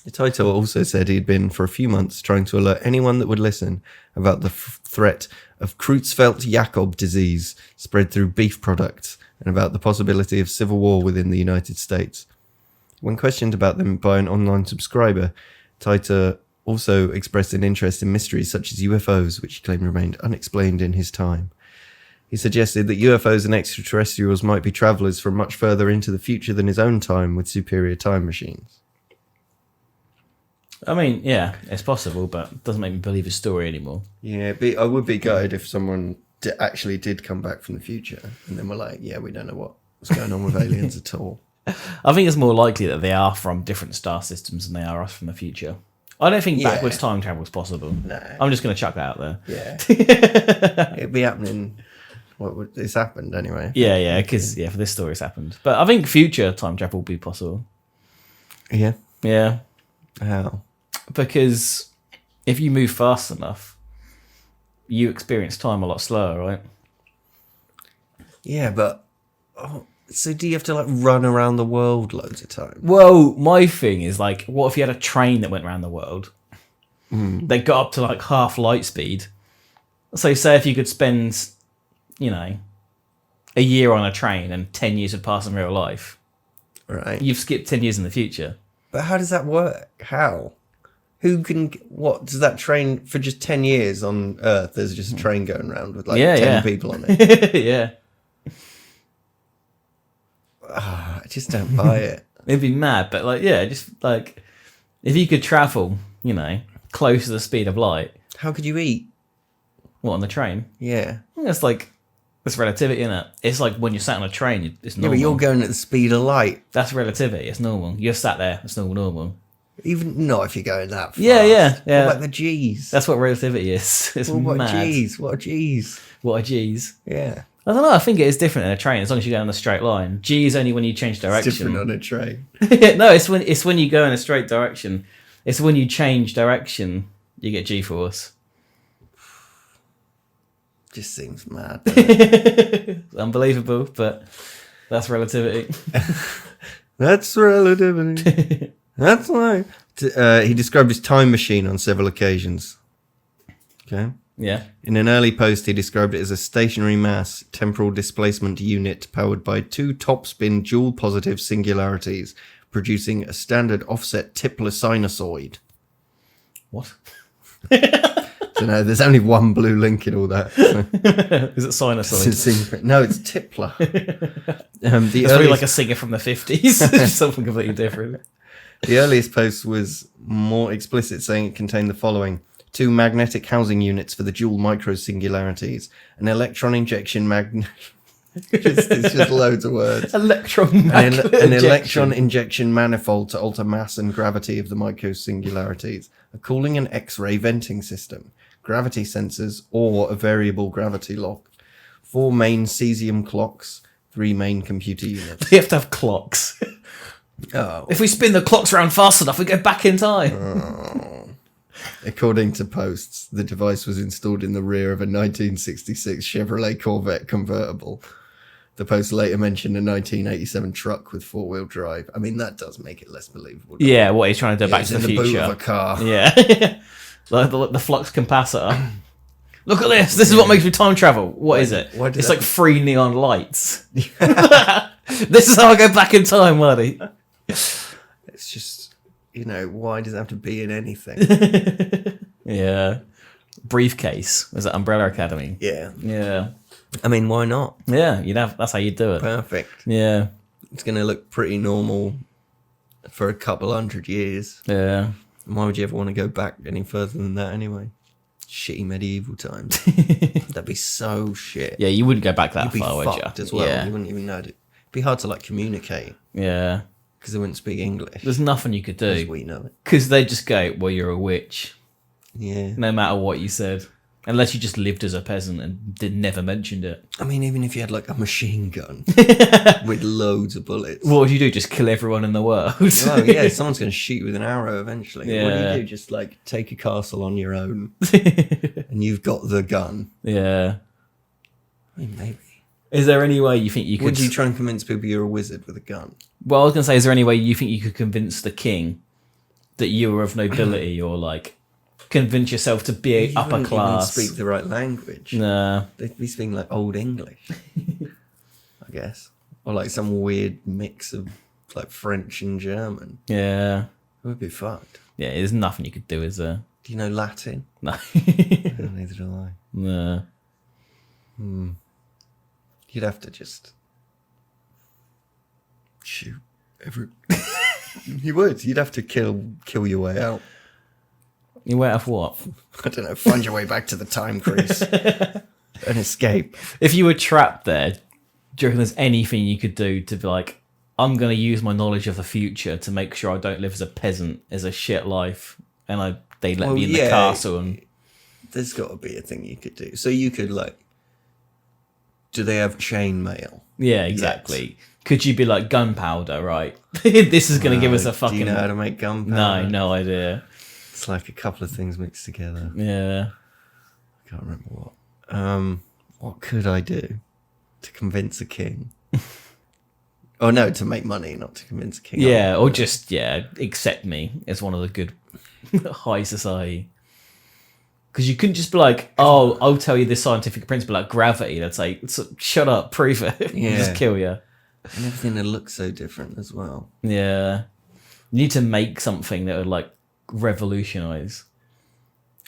Titor also said he'd been for a few months trying to alert anyone that would listen about the threat of Creutzfeldt-Jakob disease spread through beef products and about the possibility of civil war within the United States. When questioned about them by an online subscriber, Taita also expressed an interest in mysteries such as UFOs, which he claimed remained unexplained in his time. He suggested that UFOs and extraterrestrials might be travellers from much further into the future than his own time with superior time machines. I mean, yeah, it's possible, but it doesn't make me believe his story anymore. Yeah, I would be gutted if someone actually did come back from the future and then we're like, yeah, we don't know what's going on with aliens at all. I think it's more likely that they are from different star systems than they are us from the future. I don't think backwards time travel is possible. No. I'm just going to chuck that out there. Yeah. It'd be happening. It's happened anyway. Yeah, because for this story it's happened. But I think future time travel will be possible. Yeah. Yeah. How? Because if you move fast enough, you experience time a lot slower, right? Yeah, but so do you have to like run around the world loads of times? Well, my thing is like, what if you had a train that went around the world? They got up to like half light speed. So say if you could spend, a year on a train and 10 years would pass in real life. Right. You've skipped 10 years in the future. But how does that work? How? Who can... What? Does that train... For just 10 years on Earth, there's just a train going around with like 10 people on it? Yeah. I just don't buy it. It'd be mad, but just like... If you could travel, close to the speed of light... How could you eat? What, on the train? Yeah. It's like... It's relativity, isn't it? It's like when you're sat on a train, it's normal. Yeah, but you're going at the speed of light. That's relativity. It's normal. You're sat there. It's normal. Even not if you're going that fast. Yeah. What about the G's? That's what relativity is. It's what mad. G's? What are G's? What are G's? Yeah. I don't know. I think it is different in a train as long as you go in a straight line. G is only when you change direction. It's different on a train. No, it's when you go in a straight direction. It's when you change direction you get G-force. Just seems mad. It's unbelievable, but that's relativity. That's relativity. That's why. He described his time machine on several occasions. Okay. Yeah. In an early post, he described it as a stationary mass temporal displacement unit powered by two topspin dual positive singularities, producing a standard offset Tipler sinusoid. What? So no, there's only one blue link in all that. So. Is it sinusoid? No, it's Tipler. It's really like a singer from the 50s. Something completely different. The earliest post was more explicit, saying it contained the following: 2 magnetic housing units for the dual micro singularities, an electron injection it's just loads of words. An electron injection manifold to alter mass and gravity of the micro singularities, a cooling and X-ray venting system, gravity sensors, or a variable gravity lock, 4 main cesium clocks, 3 main computer units. They have to have clocks. Oh. If we spin the clocks around fast enough, we go back in time. According to posts, the device was installed in the rear of a 1966 Chevrolet Corvette convertible. The post later mentioned a 1987 truck with 4-wheel drive. I mean, that does make it less believable. Yeah, what he's trying to do back to the future. In the boot of a car. Yeah. Like the flux capacitor. Look at this. This is what makes me time travel. What is it? It's like 3 neon lights. This is how I go back in time, Marty. It's just, why does it have to be in anything? Yeah. Briefcase. Was it Umbrella Academy? Yeah. Yeah. I mean, why not? Yeah, that's how you do it. Perfect. Yeah. It's going to look pretty normal for a couple 100 years. Yeah. Why would you ever want to go back any further than that anyway? Shitty medieval times. That'd be so shit. Yeah, you wouldn't go back that You'd be far, would fucked you? as well. Yeah. You wouldn't even know. It'd be hard to communicate Yeah. because they wouldn't speak English. There's nothing you could As do. we know it. Because they just go, well, you're a witch. Yeah. No matter what you said. Unless you just lived as a peasant and never mentioned it. I mean, even if you had a machine gun with loads of bullets. What would you do? Just kill everyone in the world? Oh, yeah, someone going to shoot you with an arrow eventually. Yeah. What do you do? Just take a castle on your own and you've got the gun. Yeah. I mean, maybe. Is there any way you think you could... Would you try and convince people you're a wizard with a gun? Well, I was going to say, is there any way you think you could convince the king that you were of nobility or convince yourself to be You upper wouldn't class? even speak the right language. Nah. They'd be speaking Old English, I guess. Or some weird mix of like French and German. Yeah. It would be fucked. Yeah, there's nothing you could do, is there? Do you know Latin? No. Neither do I. No. You'd have to just shoot every. You would. You'd have to kill your way out. You wait off what? I don't know. Find your way back to the time crease and escape. If you were trapped there, do you reckon there's anything you could do to be like, I'm going to use my knowledge of the future to make sure I don't live as a peasant, as a shit life, and they let me in the castle? And there's got to be a thing you could do. So you could like, do they have chain mail? yeah, exactly. Yes. Could you be like gunpowder? Right, this is going to give us a fucking. Do you know how to make gunpowder? No idea. It's like a couple of things mixed together. Yeah, I can't remember what. What could I do to convince a king? Oh no, to make money, not to convince a king. Yeah, or just accept me as one of the good high society. Because you couldn't just be like, oh, I'll tell you this scientific principle like gravity. That's like, shut up, prove it. Yeah. Just kill you. And everything would look so different as well. Yeah, you need to make something that would like revolutionize.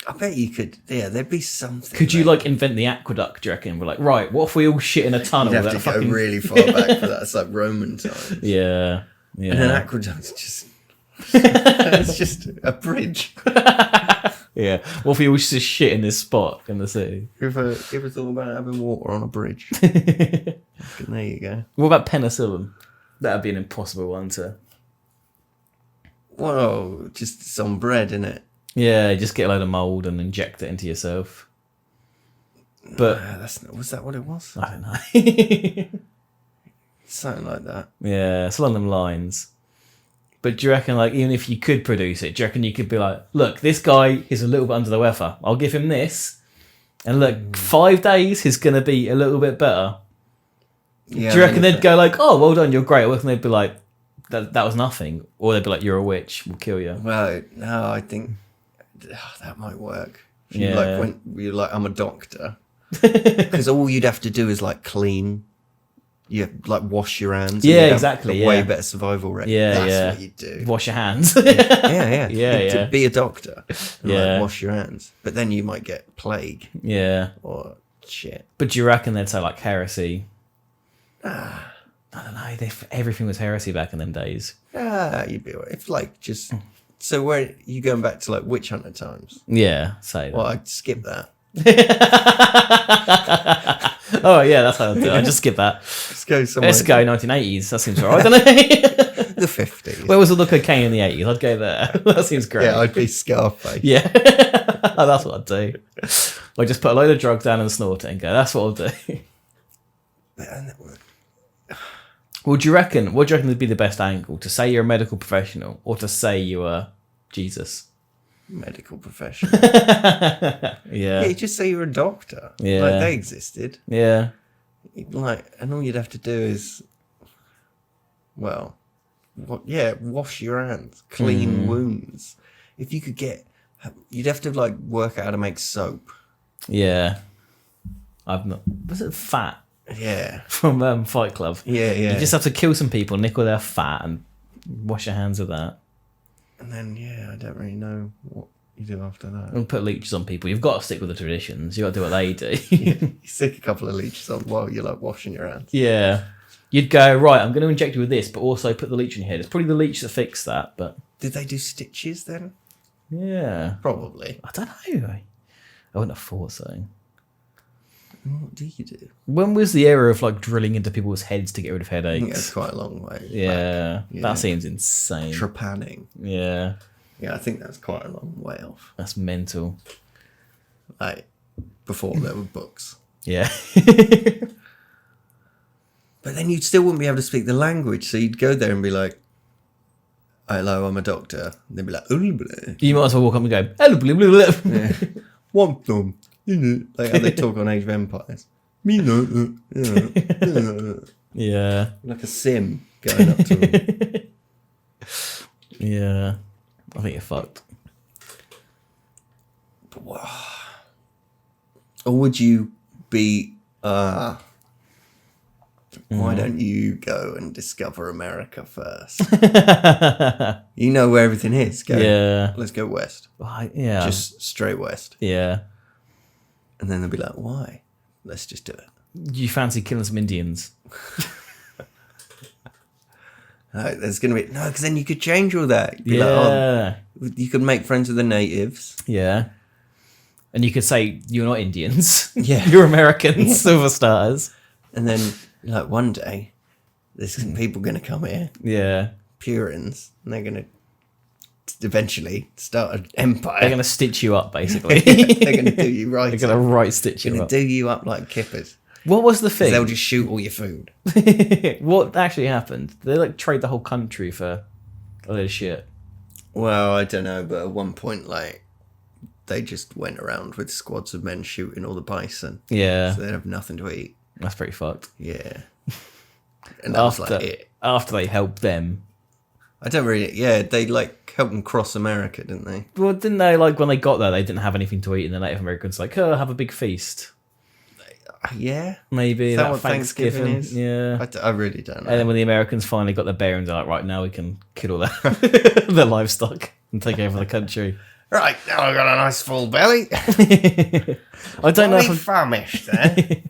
I bet you could. Yeah, there'd be something. Could you like invent the aqueduct? Do you reckon? We're like, right, what if we all shit in a tunnel? You'd have to go really far back for that. It's like Roman times. Yeah. And an aqueduct's just. It's just a bridge. Yeah. What if we all just shit in this spot in the city? You ever thought about having water on a bridge? There you go. What about penicillin? That'd be an impossible one to. Whoa, just some bread, innit? Yeah, just get a load of mould and inject it into yourself. But was that what it was? I don't know. Something like that. Yeah, it's along them lines. But do you reckon, like, even if you could produce it, do you reckon you could be like, look, this guy is a little bit under the weather. I'll give him this. And look, 5 days he's going to be a little bit better. Yeah, do you reckon they'd go like, oh, well done, you're great? Or reckon they'd be like, that was nothing? Or they'd be like, you're a witch, we'll kill you. Well, no, I think that might work. Yeah. Like when you're like, I'm a doctor. Because all you'd have to do is like clean. You like wash your hands. Yeah, exactly. Way better survival rate. Yeah, that's what you do. Wash your hands. yeah. Yeah. To be a doctor. And, Yeah. like, wash your hands, but then you might get plague Yeah. or shit. But do you reckon they'd say like heresy? I don't know. Everything was heresy back in them days. You'd be if like just. So where you going back to like witch hunter times? Yeah, say that. Well, I'd skip that. Oh yeah, that's how I do it. I just skip that. Let's go somewhere. Let's go 1980s. That seems alright, doesn't it? The 50s. Where was all the cocaine in the 80s? I'd go there. That seems great. Yeah, I'd be Scarface. Yeah. That's what I'd do. I just put a load of drugs down and snort it and go, that's what I'll do. What do you reckon would be the best angle? To say you're a medical professional or to say you are Jesus? Medical professional. Yeah. Yeah, you just say you're a doctor. Yeah. Like they existed. Yeah. Like, and all you'd have to do is, well, wash your hands, clean wounds. If you could you'd have to like work out how to make soap. Yeah. I've not. Was it fat? Yeah. From Fight Club. Yeah. You just have to kill some people, nickel their fat, and wash your hands with that. And then, I don't really know what you do after that. And put leeches on people. You've got to stick with the traditions. You've got to do what they do. You stick a couple of leeches on while you're like washing your hands. Yeah. You'd go, right, I'm going to inject you with this, but also put the leech in your head. It's probably the leech that fixed that, but... Did they do stitches then? Yeah. Probably. I don't know. I wouldn't have thought so. What do you do? When was the era of like drilling into people's heads to get rid of I think it's headaches? quite a long way. Yeah. Back. Yeah. That seems insane. Trepanning. Yeah. Yeah, I think that's quite a long way off. That's mental. Like, before there were books. Yeah. But then you still wouldn't be able to speak the language, so you'd go there and be like, hello, I'm a doctor. And they'd be like, You might as well walk up and go, hello, blah, blah, blah. yeah. Want them. Like how they talk on Age of Empires. Me no. Yeah. Like a sim going up to them. Yeah. I think you're fucked. Or would you be Why don't you go and discover America first? You know where everything is. Go. Yeah. Let's go west. Yeah. Just straight west. Yeah. And then they'll be like, why? Let's just do it. You fancy killing some Indians? There's going to be... No, because then you could change all that. Be like, oh, you could make friends with the natives. Yeah. And you could say, you're not Indians. Yeah. You're Americans, silver stars. And then, like, one day, there's some people going to come here, Yeah. Puritans, and they're going to eventually start an empire. They're going to stitch you up, basically. They're going to do you right. They're going to right stitch They're you going up. to do you up like kippers. What was the thing? They'll just shoot all your food. What actually happened? They like trade the whole country for a load of shit. Well, I don't know, but at one point, like, they just went around with squads of men shooting all the bison. Yeah. So they'd have nothing to eat. That's pretty fucked. Yeah. And that was like it. After they helped them. I don't really... Yeah, they, like, helped them cross America, didn't they? Well, didn't they, like, when they got there, they didn't have anything to eat, and the Native Americans like, oh, have a big feast. Yeah? Maybe Is that that what Thanksgiving is? Yeah. I really don't know. And then when the Americans finally got their bearings, they're like, right, now we can kill all their livestock and take over the country. Right, now I've got a nice full belly. I don't know if I'm, famished there.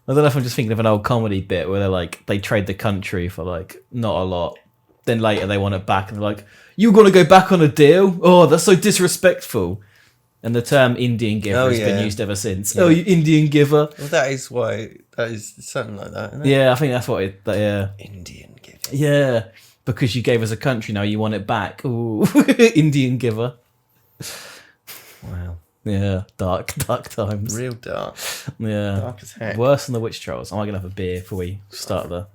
I don't know if I'm just thinking of an old comedy bit where they're like, they trade the country for like not a lot. Then later they want it back and they're like, you're going to go back on a deal? Oh, that's so disrespectful. And the term Indian giver has been used ever since. Oh, you Indian giver. Well, that is why... That is something like that, isn't it? Yeah, I think that's what it... Yeah. Indian giver. Yeah. Because you gave us a country, now you want it back. Ooh. Indian giver. Wow. Yeah. Dark times. Real dark. Yeah. Dark as heck. Worse than the witch trials. Am I going to have a beer before we start the...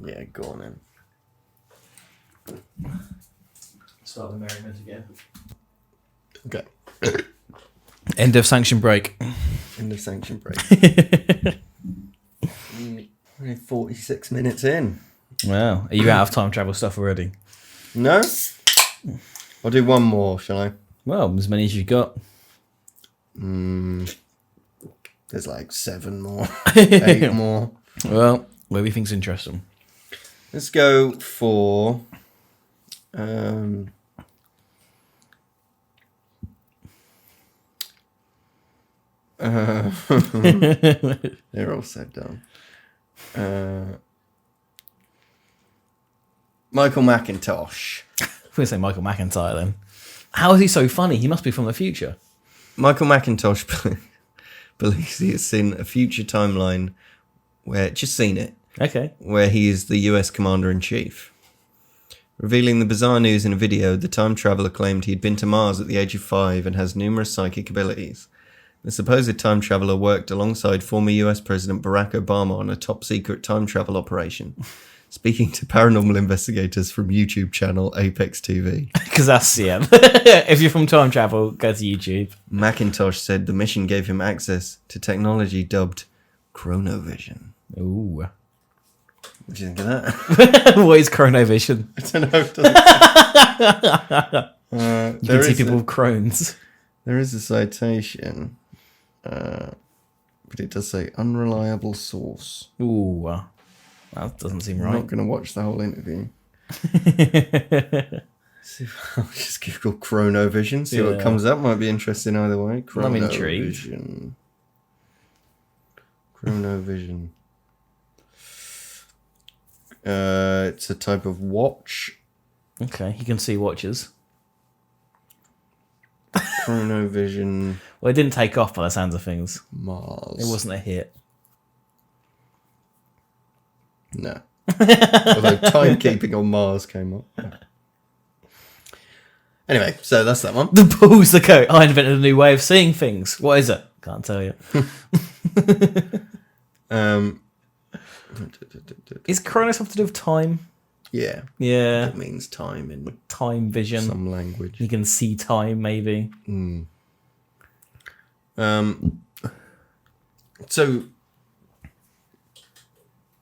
Yeah, go on then. Start the merriment again. Okay. End of sanction break. End of sanction break. We're 46 minutes in. Wow. Are you out of time travel stuff already? No? I'll do one more, shall I? Well, as many as you've got. There's like 7 more. 8 more. Well, what do you think's interesting? Let's go for... they're all so dumb. Michael McIntosh. I'm going to say Michael McIntyre then. How is he so funny? He must be from the future. Michael McIntosh believes he has seen a future timeline where... Just seen it. Okay. Where he is the US Commander-in-Chief. Revealing the bizarre news in a video, the time traveller claimed he had been to Mars at the age of 5 and has numerous psychic abilities. The supposed time traveller worked alongside former US President Barack Obama on a top-secret time travel operation, speaking to paranormal investigators from YouTube channel Apex TV. Because that's, yeah. If you're from time travel, go to YouTube. McIntosh said the mission gave him access to technology dubbed Chronovision. Ooh. What do you think of that? What is Chronovision? I don't know. You can see people with Crohn's. There is a citation, but it does say unreliable source. Ooh. That doesn't seem I'm right. not going to watch the whole interview. See, I'll just Google Chronovision, see what comes up. Might be interesting either way. I'm intrigued. Chronovision. It's a type of watch. Okay, you can see watches. Chronovision. Well, it didn't take off by the sounds of things. Mars. It wasn't a hit. No. Although timekeeping on Mars came up. Anyway, so that's that one. The balls that go, I invented a new way of seeing things. What is it? Can't tell you. Is Chronos have to do with time? Yeah. Yeah. It means time in Time vision. some language. You can see time, maybe. So,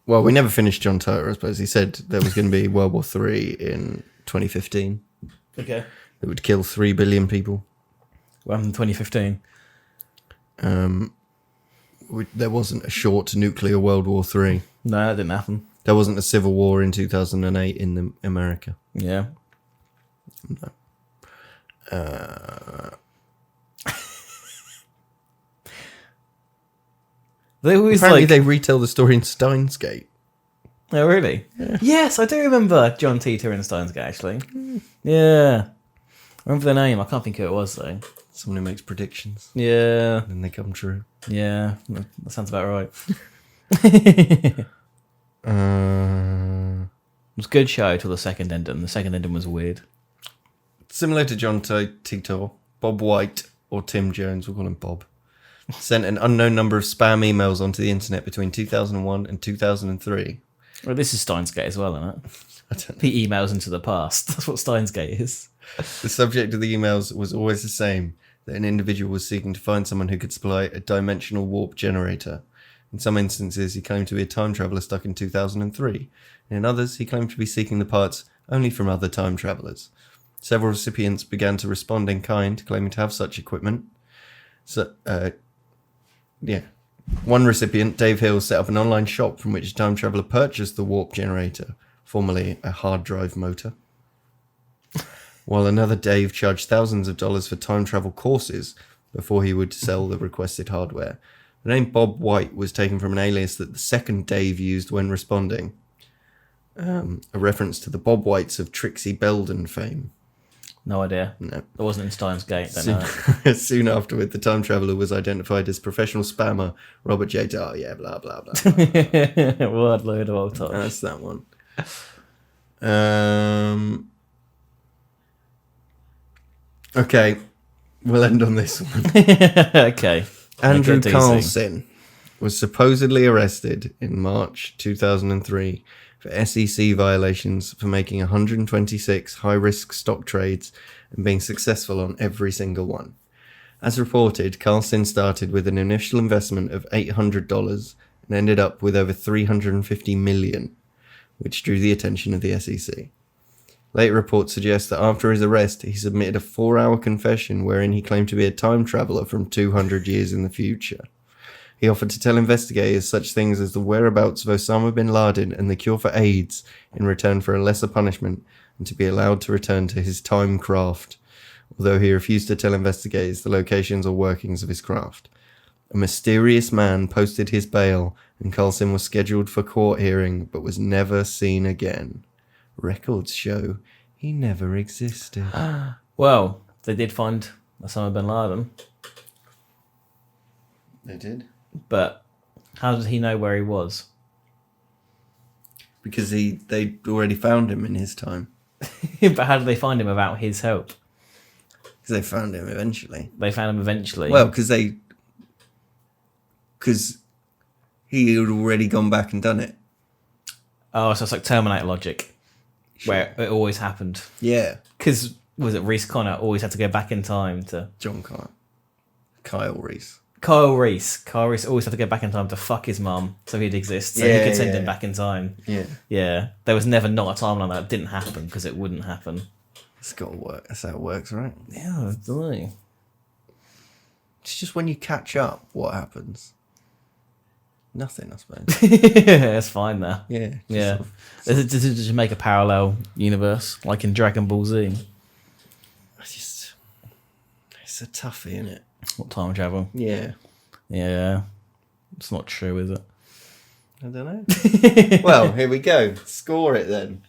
well, we never finished John Titor, I suppose. He said there was going to be World War III in 2015. Okay. It would kill 3 billion people. Well, in 2015. there wasn't a short nuclear World War III. No, that didn't happen. There wasn't a civil war in 2008 in America. Yeah. No. They always Apparently like. they retell the story in Steins Gate. Oh, really? Yeah. Yes, I do remember John Titor in Steins Gate, actually. Yeah. I remember the name. I can't think who it was, though. Someone who makes predictions Yeah. and they come true. Yeah. That sounds about right. Uh, It was a good show till the second ending. The second ending was weird. Similar to John Titor, Bob White, or Tim Jones, we'll call him Bob, sent an unknown number of spam emails onto the internet between 2001 and 2003. Well, this is Steins Gate as well, isn't it? I don't know. The emails into the past. That's what Steins Gate is. The subject of the emails was always the same, that an individual was seeking to find someone who could supply a dimensional warp generator. In some instances, he claimed to be a time traveller stuck in 2003. And in others, he claimed to be seeking the parts only from other time travellers. Several recipients began to respond in kind, claiming to have such equipment. One recipient, Dave Hill, set up an online shop from which a time traveller purchased the warp generator, formerly a hard drive motor. While another Dave charged thousands of dollars for time travel courses before he would sell the requested hardware. The name Bob White was taken from an alias that the second Dave used when responding, a reference to the Bob Whites of Trixie Belden fame. No idea. No. It wasn't in Steins Gate. Don't know. Soon afterward, the time traveller was identified as professional spammer Robert J. Oh, yeah, blah, blah, blah. Word load of old time. That's that one. Okay, we'll end on this one. Okay. Andrew Make it easy. Carlson was supposedly arrested in March 2003 for SEC violations for making 126 high-risk stock trades and being successful on every single one. As reported, Carlson started with an initial investment of $800 and ended up with over $350 million, which drew the attention of the SEC. Later reports suggest that after his arrest, he submitted a 4-hour confession wherein he claimed to be a time traveller from 200 years in the future. He offered to tell investigators such things as the whereabouts of Osama bin Laden and the cure for AIDS in return for a lesser punishment and to be allowed to return to his time craft, although he refused to tell investigators the locations or workings of his craft. A mysterious man posted his bail and Carlson was scheduled for court hearing but was never seen again. Records show he never existed. Well, they did find Osama bin Laden, They did? but how did he know where he was? Because they already found him in his time. But how did they find him without his help? Because they found him eventually. They found him eventually. Well, because he had already gone back and done it. Oh, so it's like Terminator logic, where it always happened. Yeah. Because, was it Reese Connor always had to go back in time to... John Connor. Kyle Reese. Kyle Reese always had to go back in time to fuck his mum so he'd exist, so he could send him back in time. Yeah. Yeah. There was never not a timeline that didn't happen, because it wouldn't happen. It's got to work. That's how it works, right? Yeah, I don't know. It's just when you catch up, what happens? Nothing, I suppose. It's fine now. Yeah. Yeah. Just make a parallel universe, like in Dragon Ball Z. It's a toughie, isn't it? What time travel? Yeah. Yeah. It's not true, is it? I don't know. Well, here we go. Score it then.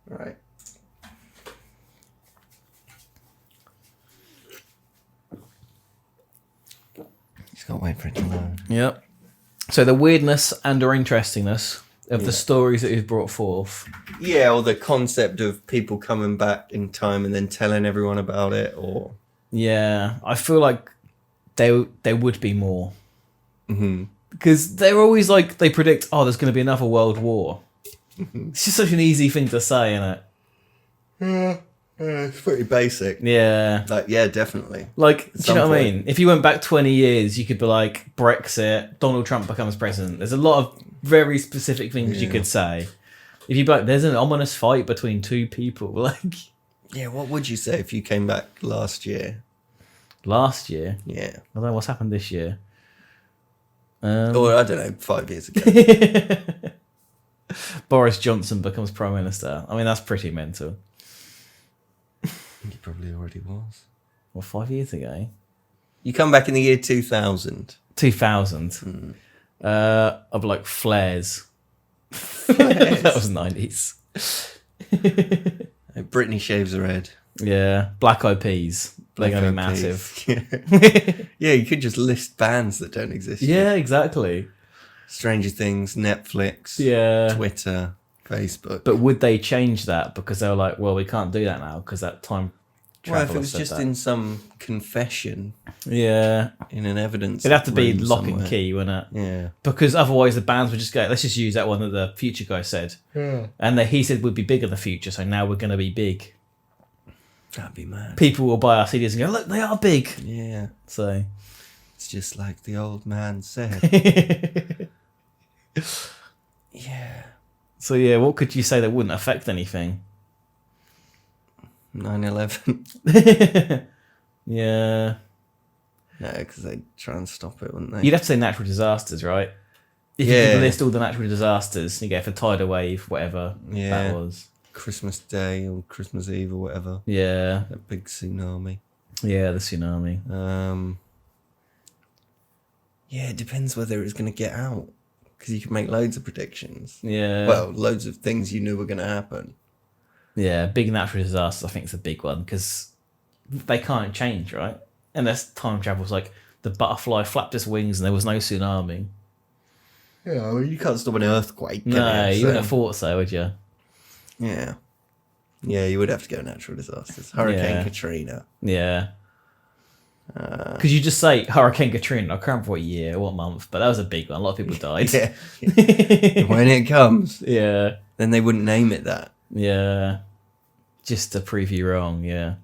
Right. Just gotta wait for it to load. Yep. So the weirdness and or interestingness of the stories that we've brought forth. Yeah, or the concept of people coming back in time and then telling everyone about it, or Yeah, I feel like there would be more. Mm-hmm. Because they're always like, they predict, oh, there's going to be another world war. It's just such an easy thing to say, isn't it? Yeah, it's pretty basic. Yeah. Like, yeah, definitely. Like, do you some know what I point. mean? If you went back 20 years, you could be like, Brexit, Donald Trump becomes president. There's a lot of very specific things you could say. If you'd be like, there's an ominous fight between two people, like... Yeah, what would you say if you came back last year? Last year, Yeah. I don't know what's happened this year. Or, I don't know, 5 years ago. Boris Johnson becomes Prime Minister. I mean, that's pretty mental. He probably already was. Well, 5 years ago? You come back in the year 2000. 2000. Of like flares. That was 90s. Britney shaves her head. Yeah. Black Eyed Peas. They're going to be Black Eyed massive. Peas. Yeah, you could just list bands that don't exist yet. Yeah, exactly. Stranger Things, Netflix, Yeah. Twitter, Facebook. But would they change that? Because they were like, well, we can't do that now because that time well, if traveler it was said just that. in some confession, Yeah. in an evidence, It'd have to be room lock somewhere. and key, wouldn't it? Yeah. Because otherwise the bands would just go, let's just use that one that the future guy said. Yeah. And that he said would be big in the future, so now we're going to be big. That'd be mad. People will buy our CDs and go, look, they are big. Yeah. So. It's just like the old man said. Yeah. So yeah, what could you say that wouldn't affect anything? 9/11. Yeah. No, because they'd try and stop it, wouldn't they? You'd have to say natural disasters, right? If you Yeah. could list all the natural disasters, you get for tidal wave, whatever Yeah. that was. Christmas Day or Christmas Eve or whatever. Yeah. That big tsunami. Yeah, the tsunami. Yeah, it depends whether it's going to get out. Because you can make loads of predictions. Yeah. Well, loads of things you knew were going to happen. Yeah, big natural disasters, I think, is a big one because they can't change, right? Unless time travel's like the butterfly flapped its wings and there was no tsunami. Yeah, well, you can't stop an earthquake. Can No, you So- wouldn't have thought so, would you? Yeah. Yeah, you would have to go natural disasters. Hurricane Yeah. Katrina. Yeah. Because you just say Hurricane Katrina, I can't remember what year, what month, but that was a big one. A lot of people died. Yeah. When it comes, Yeah. then they wouldn't name it that. Yeah. Just to prove you wrong, yeah.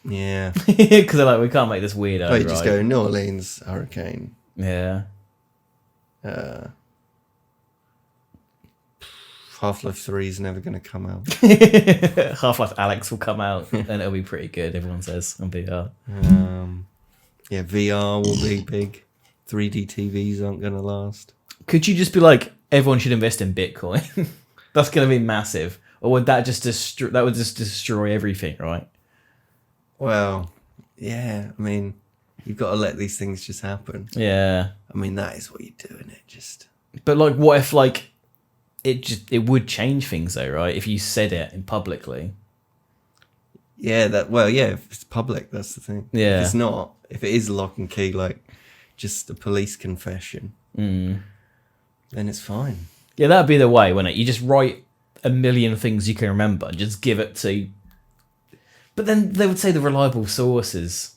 Yeah. Because they're like, we can't make this weirdo, But you right? just go New Orleans hurricane. Yeah. Half-Life 3 is never going to come out. Half-Life Alex will come out and it'll be pretty good, everyone says, on VR. Yeah, VR will be big. 3D TVs aren't going to last. Could you just be like, everyone should invest in Bitcoin? That's going to be massive. Or would that just destroy everything, right? Well, yeah, I mean, you've got to let these things just happen. Yeah. I mean, that is what you do, isn't it? Just But like, what if like it would change things though, right? If you said it in publicly. yeah, if it's public, that's the thing. Yeah. If it's not, if it is lock and key, like just a police confession, then it's fine. Yeah, that'd be the way, wouldn't it? You just write a million things you can remember and just give it to. But then they would say the reliable sources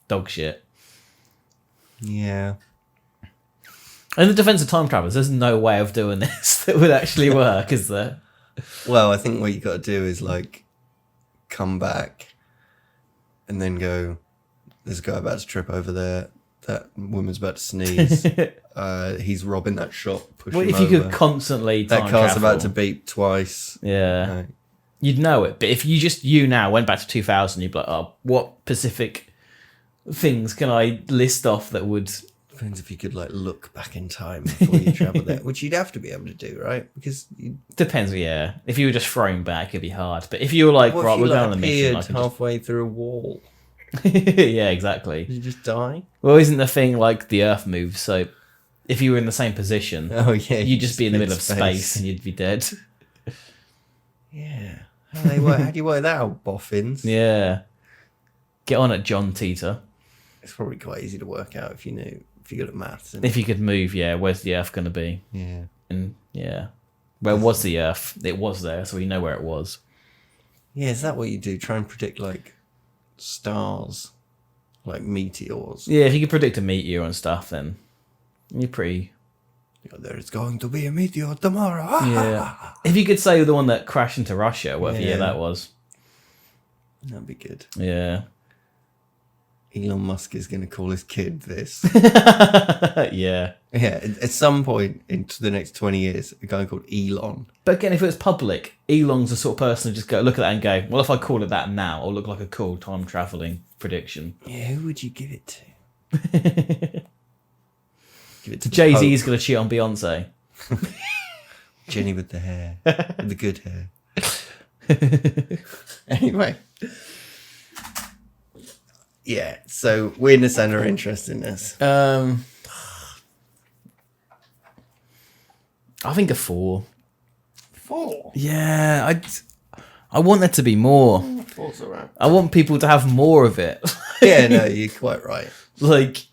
dog shit. Yeah. In the defense of time travelers, there's no way of doing this that would actually work, is there? Well, I think what you got to do is like come back and then go, there's a guy about to trip over there. That woman's about to sneeze. He's robbing that shop. Push Well, him if you over. could constantly time That car's travel, about to beep twice. yeah, Like, you'd know it. But if you now went back to 2000, you'd be like, oh, what specific things can I list off that would... depends if you could like look back in time before you travel there, which you'd have to be able to do, right? Because Depends, yeah. If you were just thrown back, it'd be hard. But if you were like, what right, if we're you going on like, a mission, I appeared can just... halfway through a wall? Yeah, exactly. Did you just die? Well, isn't the thing like the Earth moves? So if you were in the same position, Oh yeah, you'd just be in the middle of space. space and you'd be dead. Yeah. How do you work that out, boffins? Yeah. Get on it, John Teeter. It's probably quite easy to work out if you're good at maths. Isn't If you could move, yeah, where's the Earth going to be? it? Yeah. And yeah, where was the Earth? It was there, so we know where it was. Yeah, is that what you do? Try and predict like stars, like meteors. Yeah, if you could predict a meteor and stuff, then you're pretty... There's going to be a meteor tomorrow. Yeah. If you could say the one that crashed into Russia, whatever year Yeah. that was. That'd be good. Yeah. Elon Musk is going to call his kid this. Yeah. Yeah, at some point into the next 20 years, a guy called Elon. But again, if it was public, Elon's the sort of person who just go look at that and go, well, if I call it that now, it'll look like a cool time traveling prediction. Yeah, who would you give it to? Give it to Jay-Z's going to cheat on Beyonce. Jenny with the hair, with the good hair. Anyway. Yeah, so weirdness and our interestingness. I think a 4. 4? Yeah, I want there to be more. 4's alright. I want people to have more of it. Yeah, no, you're quite right. Like,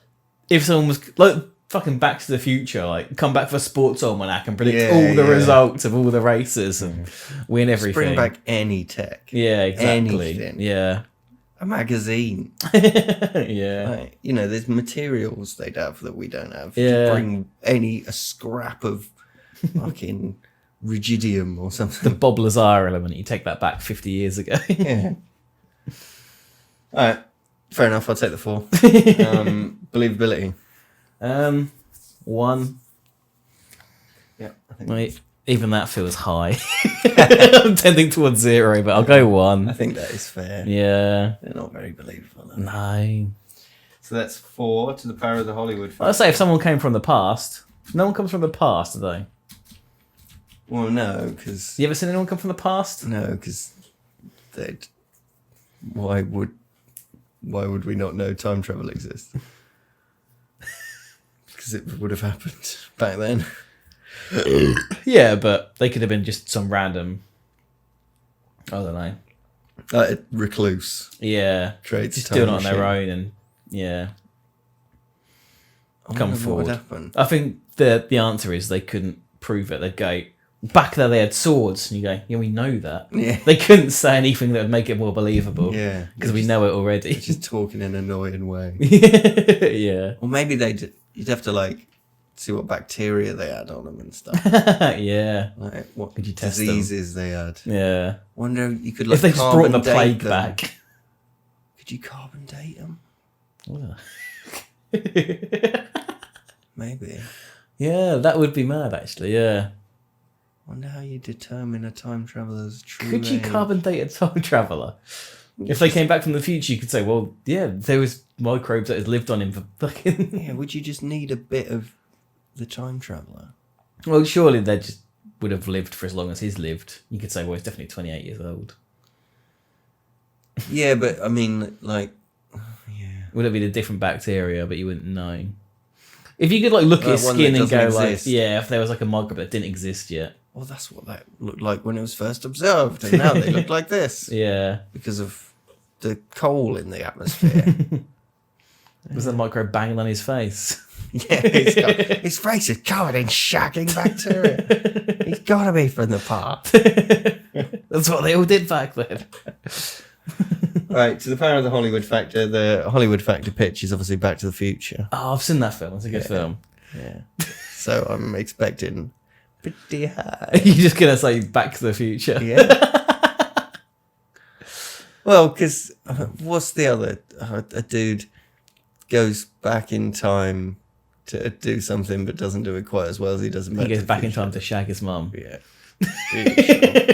if someone was like fucking Back to the Future, like come back for a sports almanac and predict all the results of all the races and win everything. Bring back any tech. Yeah, exactly. Anything. Yeah. A magazine. Yeah. Like, you know, there's materials they'd have that we don't have. Yeah. To bring a scrap of fucking rigidium or something. The Bob Lazar element, you take that back 50 years ago. Yeah. Alright. Fair enough, I'll take the 4. Believability. 1. Yeah, I think Wait, even that feels high. I'm tending towards 0, but I'll go 1. I think that is fair. Yeah. They're not very believable. Though. No. So that's 4 to the power of the Hollywood factor. I'd say if someone came from the past, no one comes from the past, do they? Well, no, because... You ever seen anyone come from the past? No, because they'd... Why would we not know time travel exists? Because it would have happened back then. Yeah, but they could have been just some random... I don't know. A recluse. Yeah. Creates Just time doing it on their machine. own and, yeah. I Come wonder forward. What would happen? I think the answer is they couldn't prove it. They'd go, back there they had swords. And you go, yeah, we know that. Yeah. They couldn't say anything that would make it more believable. Yeah. Because we know it already. Just talking in an annoying way. Yeah. Or maybe you'd have to like see what bacteria they had on them and stuff. Yeah. Like what Could you test them? diseases they had. Yeah. Wonder you could like If they just brought the carbon date plague them. back. Could you carbon date them? Maybe. Yeah, that would be mad actually, yeah. Wonder how you determine a time traveler's true Could you age. carbon date a time traveller? If they came back from the future, you could say, well, yeah, there was microbes that had lived on him for fucking... Yeah, would you just need a bit of the time traveller? Well, surely they just would have lived for as long as he's lived. You could say, well, he's definitely 28 years old. Yeah, but I mean, like, yeah. Would it be a different bacteria, but you wouldn't know? If you could like look at Like his one skin that and go doesn't like, exist. yeah, if there was like a microbe that didn't exist yet. Well, that's what that looked like when it was first observed, and now they look like this Yeah. because of the coal in the atmosphere. Was the microbe banging on his face? Yeah, his face is covered in shagging bacteria. He's got to be from the past. That's what they all did back then. Right, to the power of the Hollywood factor. The Hollywood factor pitch is obviously Back to the Future. Oh, I've seen that film. It's a good film. Yeah. So I'm expecting pretty high. You're just going to say Back to the Future. Yeah. Well, because what's the other? A dude goes back in time to do something but doesn't do it quite as well as he does in Back He goes to the back in Future. time to shag his mum. Yeah.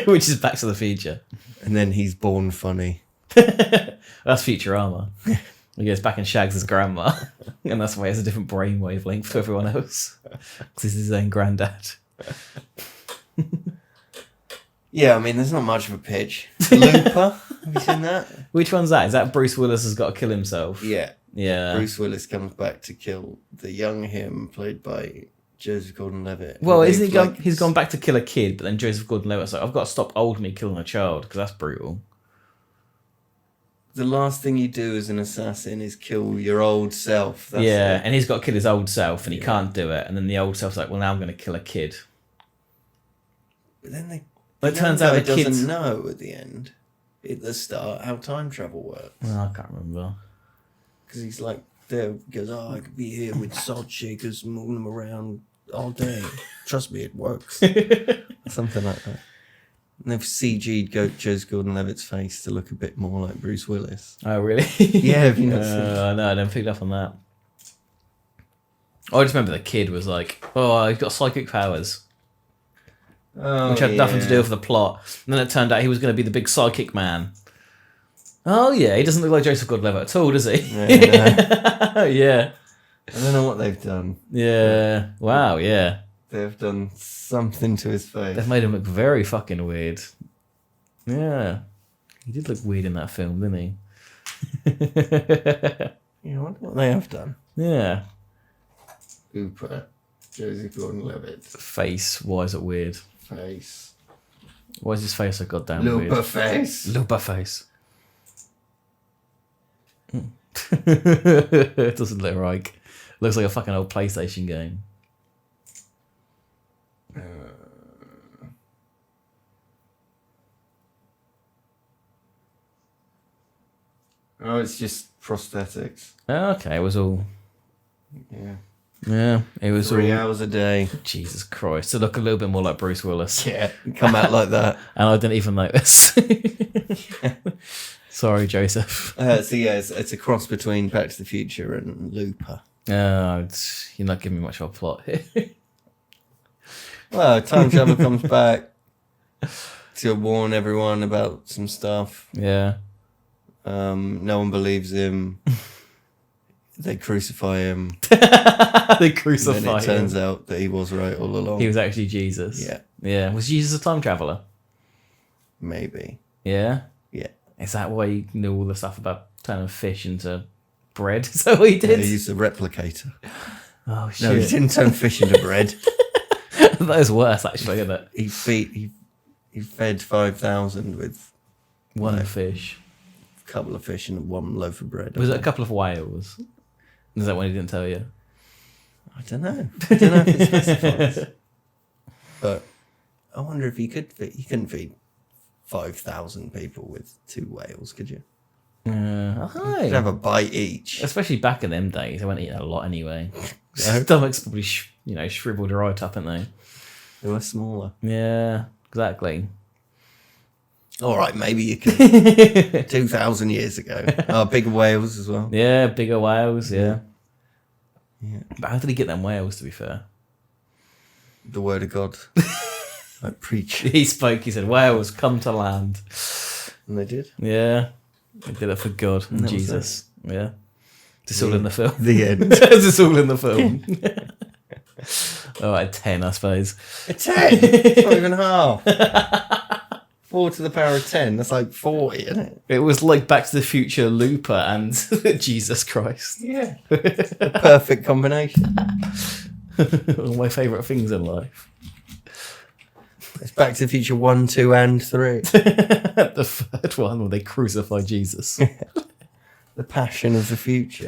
Which is Back to the Future. And then he's born funny. That's Futurama. He goes back and shags his grandma. And that's why he has a different brain wavelength to everyone else. Because he's his own granddad. Yeah, I mean, there's not much of a pitch. Looper, have you seen that? Which one's that? Is that Bruce Willis has got to kill himself? Yeah. Yeah. Bruce Willis comes back to kill the young him, played by Joseph Gordon-Levitt. Well, who isn't he they've, gone? He's gone back to kill a kid, but then Joseph Gordon-Levitt's like, "I've got to stop old me killing a child because that's brutal." The last thing you do as an assassin is kill your old self. That's Yeah, it. and he's got to kill his old self, and he Yeah. can't do it. And then the old self's like, "Well, now I'm going to kill a kid." But then But it turns out the doesn't kid's. know at the end, at the start, how time travel works. Oh, I can't remember. Because he's like, there, he goes, oh, I could be here with salt shakers, moving them around all day. Trust me, it works. Something like that. And they've CG'd Joseph Gordon-Levitt's face to look a bit more like Bruce Willis. Oh, really? Yeah, have you not seen No, I never picked up on that. I just remember the kid was like, oh, he's got psychic powers, which had nothing to do with the plot. And then it turned out he was going to be the big psychic man. Oh, yeah, he doesn't look like Joseph Gordon-Levitt at all, does he? Yeah, no. Yeah. I don't know what they've done. Yeah. Wow, yeah. They've done something to his face. They've made him look very fucking weird. Yeah. He did look weird in that film, didn't he? Yeah, I wonder what they have done. Yeah. Hooper, Joseph Gordon-Levitt. Face, why is it weird? Face. Why is his face so goddamn Looper weird? face. Looper face. It doesn't look right. Looks like a fucking old PlayStation game. Oh, it's just prosthetics. Okay, it was all. Yeah. Yeah, it was 3 all. hours a day. Jesus Christ, to look a little bit more like Bruce Willis. Yeah. Come out like that. And I didn't even notice. Sorry, Joseph. So yeah, it's a cross between Back to the Future and Looper. You're not giving me much of a plot here. Well, time travel comes back to warn everyone about some stuff. Yeah. No one believes him. They crucify him. They And crucify then it him. turns out that he was right all along. He was actually Jesus. Yeah. Yeah. Was Jesus a time traveler? Maybe. Yeah. Yeah. Is that why he knew all the stuff about turning fish into bread? Is that what he Yeah, did? he used a replicator. Oh shit. No, he didn't turn fish into bread. That is worse, actually, isn't it? He fed 5,000 with One No. fish. a couple of fish and one loaf of bread. Was it a couple of whales? Is that one he didn't tell you? I don't know. I don't know if it specifies. But I wonder if he could feed. You couldn't feed 5,000 people with 2 whales, could you? You'd have a bite each. Especially back in them days, they weren't eating a lot anyway. No. Stomachs probably, shriveled right up, aren't They were smaller. they? Yeah, exactly. All right, maybe you could. 2,000 years ago. Oh, bigger whales as well. Yeah, bigger whales, yeah. Yeah. But how did he get them whales, to be fair? The word of God. Like preach. He spoke, he said, whales, come to land. And they did. Yeah. He did it for God and that was Jesus. Yeah. It's all in the film. The end. It's all in the film. All right, 10, I suppose. A 10? It's not even half. 4 to the power of 10. That's like 40, isn't it? It was like Back to the Future, Looper, and Jesus Christ. Yeah. A perfect combination. One of my favourite things in life. It's Back to the Future 1, 2, and 3. The third one where they crucify Jesus. The passion of the future.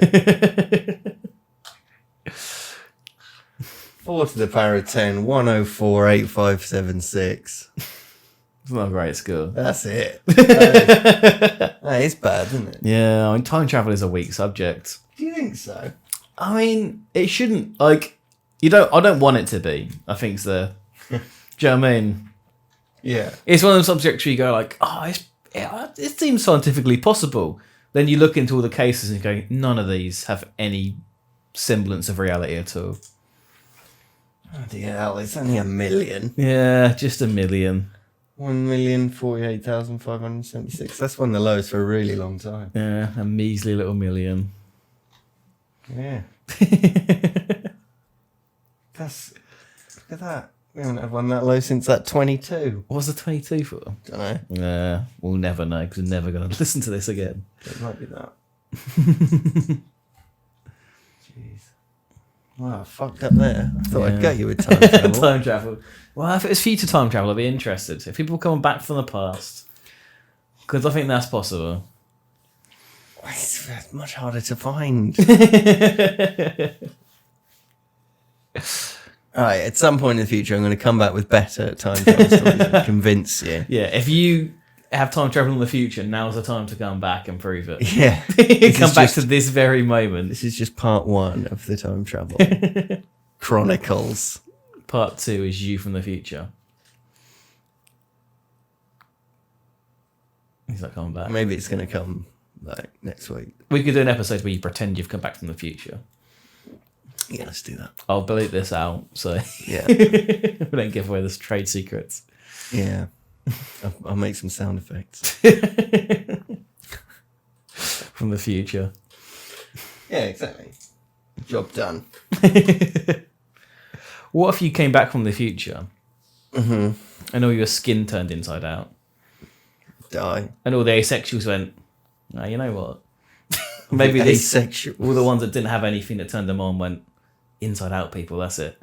4 to the power of 10, 104, 8576. It's not a great score. That's it. That is bad, isn't it? Yeah, I mean, time travel is a weak subject. Do you think so? I mean, it shouldn't, like, I don't want it to be. I think it's the, do you know what I mean? Yeah. It's one of those subjects where you go like, it seems scientifically possible. Then you look into all the cases and you go, none of these have any semblance of reality at all. Bloody hell, it's only a million. Yeah, just a million. 1,048,576. That's one of the lowest for a really long time. Yeah, a measly little million. Yeah. That's, look at that. We haven't had one that low since that 22. What's the 22 for? Don't know. Yeah, we'll never know because we're never going to listen to this again. It might be that. Jeez. Wow, I fucked up there. I thought I'd Yeah. get you with time travel. Time travel. Well, if it's future time travel, I'd be interested. If people come back from the past, because I think that's possible. It's much harder to find. Alright, at some point in the future, I'm going to come back with better time travel stories and convince you. Yeah, if you have time travel in the future, now's the time to come back and prove it. Yeah. Come is back just- to this very moment. This is just part 1 of the time travel chronicles. Part 2 is you from the future. He's not coming back. Maybe it's going to come like next week. We could do an episode where you pretend you've come back from the future. Yeah, let's do that. I'll bleep this out so Yeah. we don't give away this trade secrets. Yeah. I'll make some sound effects. From the future. Yeah, exactly. Job done. What if you came back from the future Mm-hmm. and all your skin turned inside out? Die. And all the asexuals went, oh, you know what? Maybe these, asexual. all the ones that didn't have anything that turned them on went inside out people, that's it.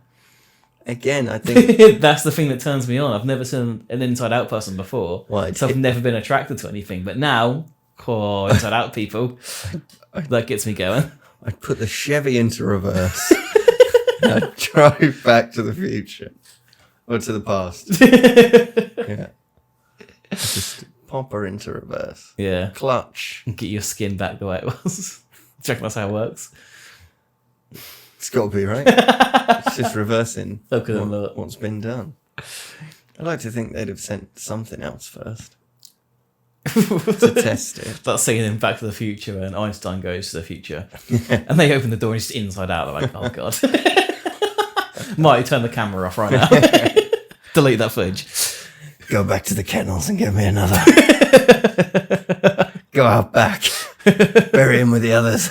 Again, I think That's the thing that turns me on. I've never seen an inside out person before. Well, So I've never been attracted to anything. But now, inside out people, that gets me going. I'd put the Chevy into reverse. And I'd drive back to the future. Or to the past. Yeah. Just pop her into reverse. Yeah. Clutch. Get your skin back the way it was. Do you reckon that's how it works? It's got to be, right? It's just reversing Okay, then look. what's been done. I'd like to think they'd have sent something else first to test it. That scene in Back to the Future when Einstein goes to the future. And they open the door and it's just inside out. They're like, oh, God. Might turn the camera off right now. Delete that footage. Go back to the kennels and get me another. Go out back. Bury him with the others.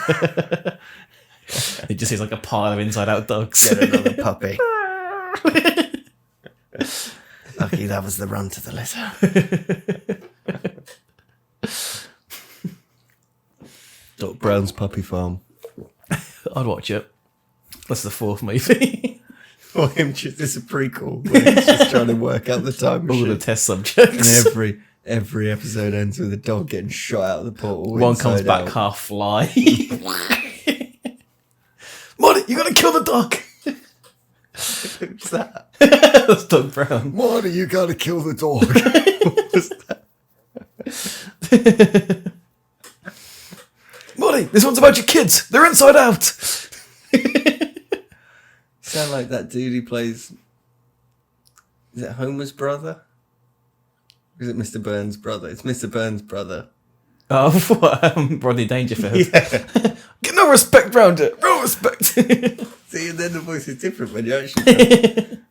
It just sees like a pile of inside out dogs. Get another puppy. Lucky that was the run to the litter. Doc Brown's Puppy Farm. I'd watch it. That's the fourth movie. Or him just, it's a prequel where he's just trying to work out the time All machine. the test subjects. And every episode ends with a dog getting shot out of the portal. One comes inside back out. half fly. Marty, you gotta kill the dog. Who's that? That's Doc Brown. Marty, you gotta kill the dog. What was that? Marty, this one's about your kids. They're inside out. Sound like that dude who plays. Is it Homer's brother? Or is it Mr. Burns' brother? It's Mr. Burns' brother. Oh, what? Rodney Dangerfield. Yeah. Get no respect round it. No respect. See, and then the voice is different when you actually.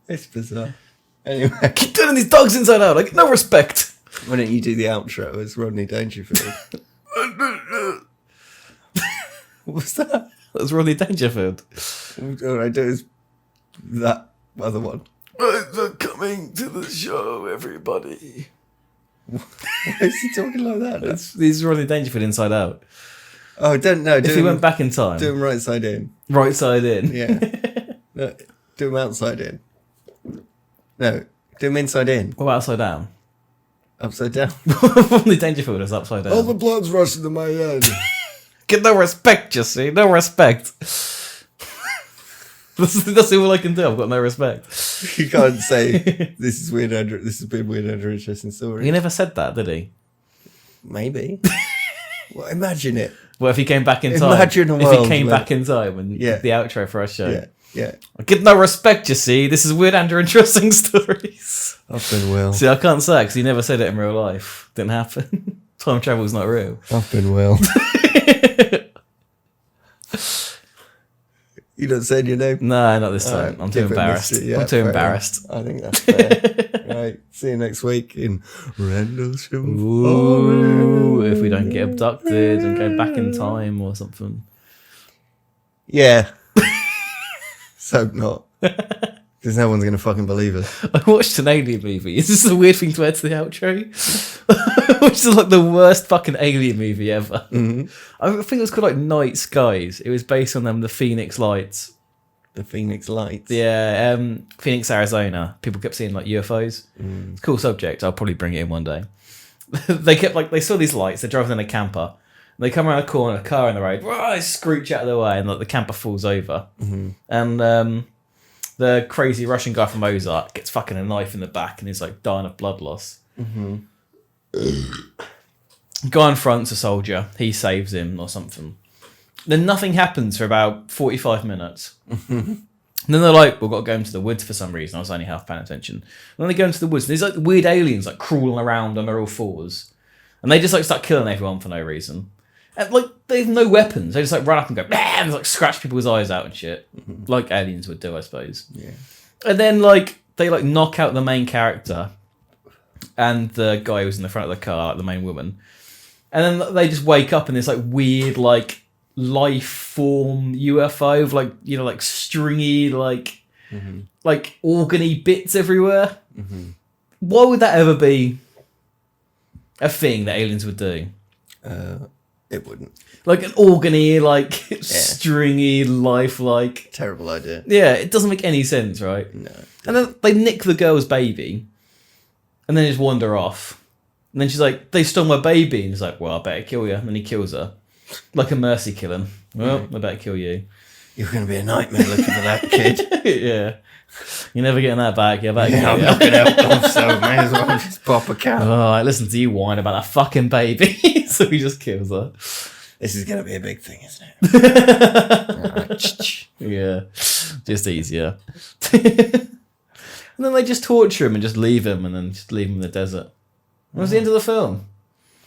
It's bizarre. Anyway, Keep turning these dogs inside out. I get no respect. why don't you do the outro as Rodney Dangerfield? What was that? That was Rodney Dangerfield. All I do is that other one. Coming to the show, everybody. Why is he talking like that? These Rodney Dangerfield inside out. Oh, don't know. If he went back in time, Do him right side in. right side in. Yeah. No, do him outside in. No, do him inside in. What about upside down? Upside down. Rodney Dangerfield is upside down. All the blood's rushing to my head. Get no respect, you see. No respect. That's all I can do. I've got no respect. You can't say this is weird. This has been weird under interesting story. He never said that, did he? Maybe. Well, imagine it. Well, if he came back in time. Imagine a if world he came where- back in time and Yeah. the outro for our show. Yeah, yeah. Get no respect, you see. This is weird and interesting stories. I've been well. See, I can't say because he never said it in real life. Didn't happen. Time travel's not real. I've been well. You not saying your name? No, not this time. Alright, I'm too give it a embarrassed. miss. Yeah, I'm too fair embarrassed. enough. I think that's fair. Right. See you next week in Rendlesham Ooh, Forest. if we don't get abducted and go back in time or something. Yeah. So not. Because no one's going to fucking believe us. I watched an alien movie. Is this a weird thing to add to the outro? Which is like the worst fucking alien movie ever. Mm-hmm. I think it was called like Night Skies. It was based on the Phoenix Lights. The Phoenix Lights. Yeah, Phoenix, Arizona. People kept seeing like UFOs. It's a cool subject. I'll probably bring it in one day. They kept like they saw these lights. They're driving in a camper. And they come around a corner, a car on the road. They screech out of the way, and like the camper falls over. Mm-hmm. And the crazy Russian guy from Ozark gets fucking a knife in the back, and he's like dying of blood loss. Mm-hmm. Guy in front's a soldier. He saves him or something. Then nothing happens for about 45 minutes. And then they're like, we've got to go into the woods for some reason. I was only half paying attention. And then they go into the woods. And there's like weird aliens like crawling around on their all fours. and they just like start killing everyone for no reason. And like they have no weapons. They just like run up and go, and like scratch people's eyes out and shit, like aliens would do, I suppose. Yeah. And then like they like knock out the main character and the guy who was in the front of the car, like the main woman. And then they just wake up in this like weird like life form UFO of like, you know, like stringy like like organy bits everywhere. Why would that ever be a thing that aliens would do? It wouldn't. Like an organy like stringy life like. Terrible idea. Yeah, it doesn't make any sense, right? No. And then they nick the girl's baby and then just wander off. And then she's like, they stole my baby. And he's like, well, I better kill you. And then he kills her. Like a mercy killing. Well, I better kill you. You're going to be a nightmare looking for that kid. Yeah. You're never getting that back. Yeah, back. I'm not going to help them, so may as well just pop a cat. Oh, I listen to you whine about that fucking baby. So he just kills her. This is going to be a big thing, isn't it? Yeah. Just easier. And then they just torture him and just leave him and then just leave him in the desert. That was the end of the film.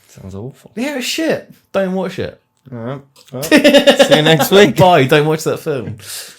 Sounds awful. Yeah, it's shit. Don't watch it. All right. Well, see you next week. Bye. Don't watch that film.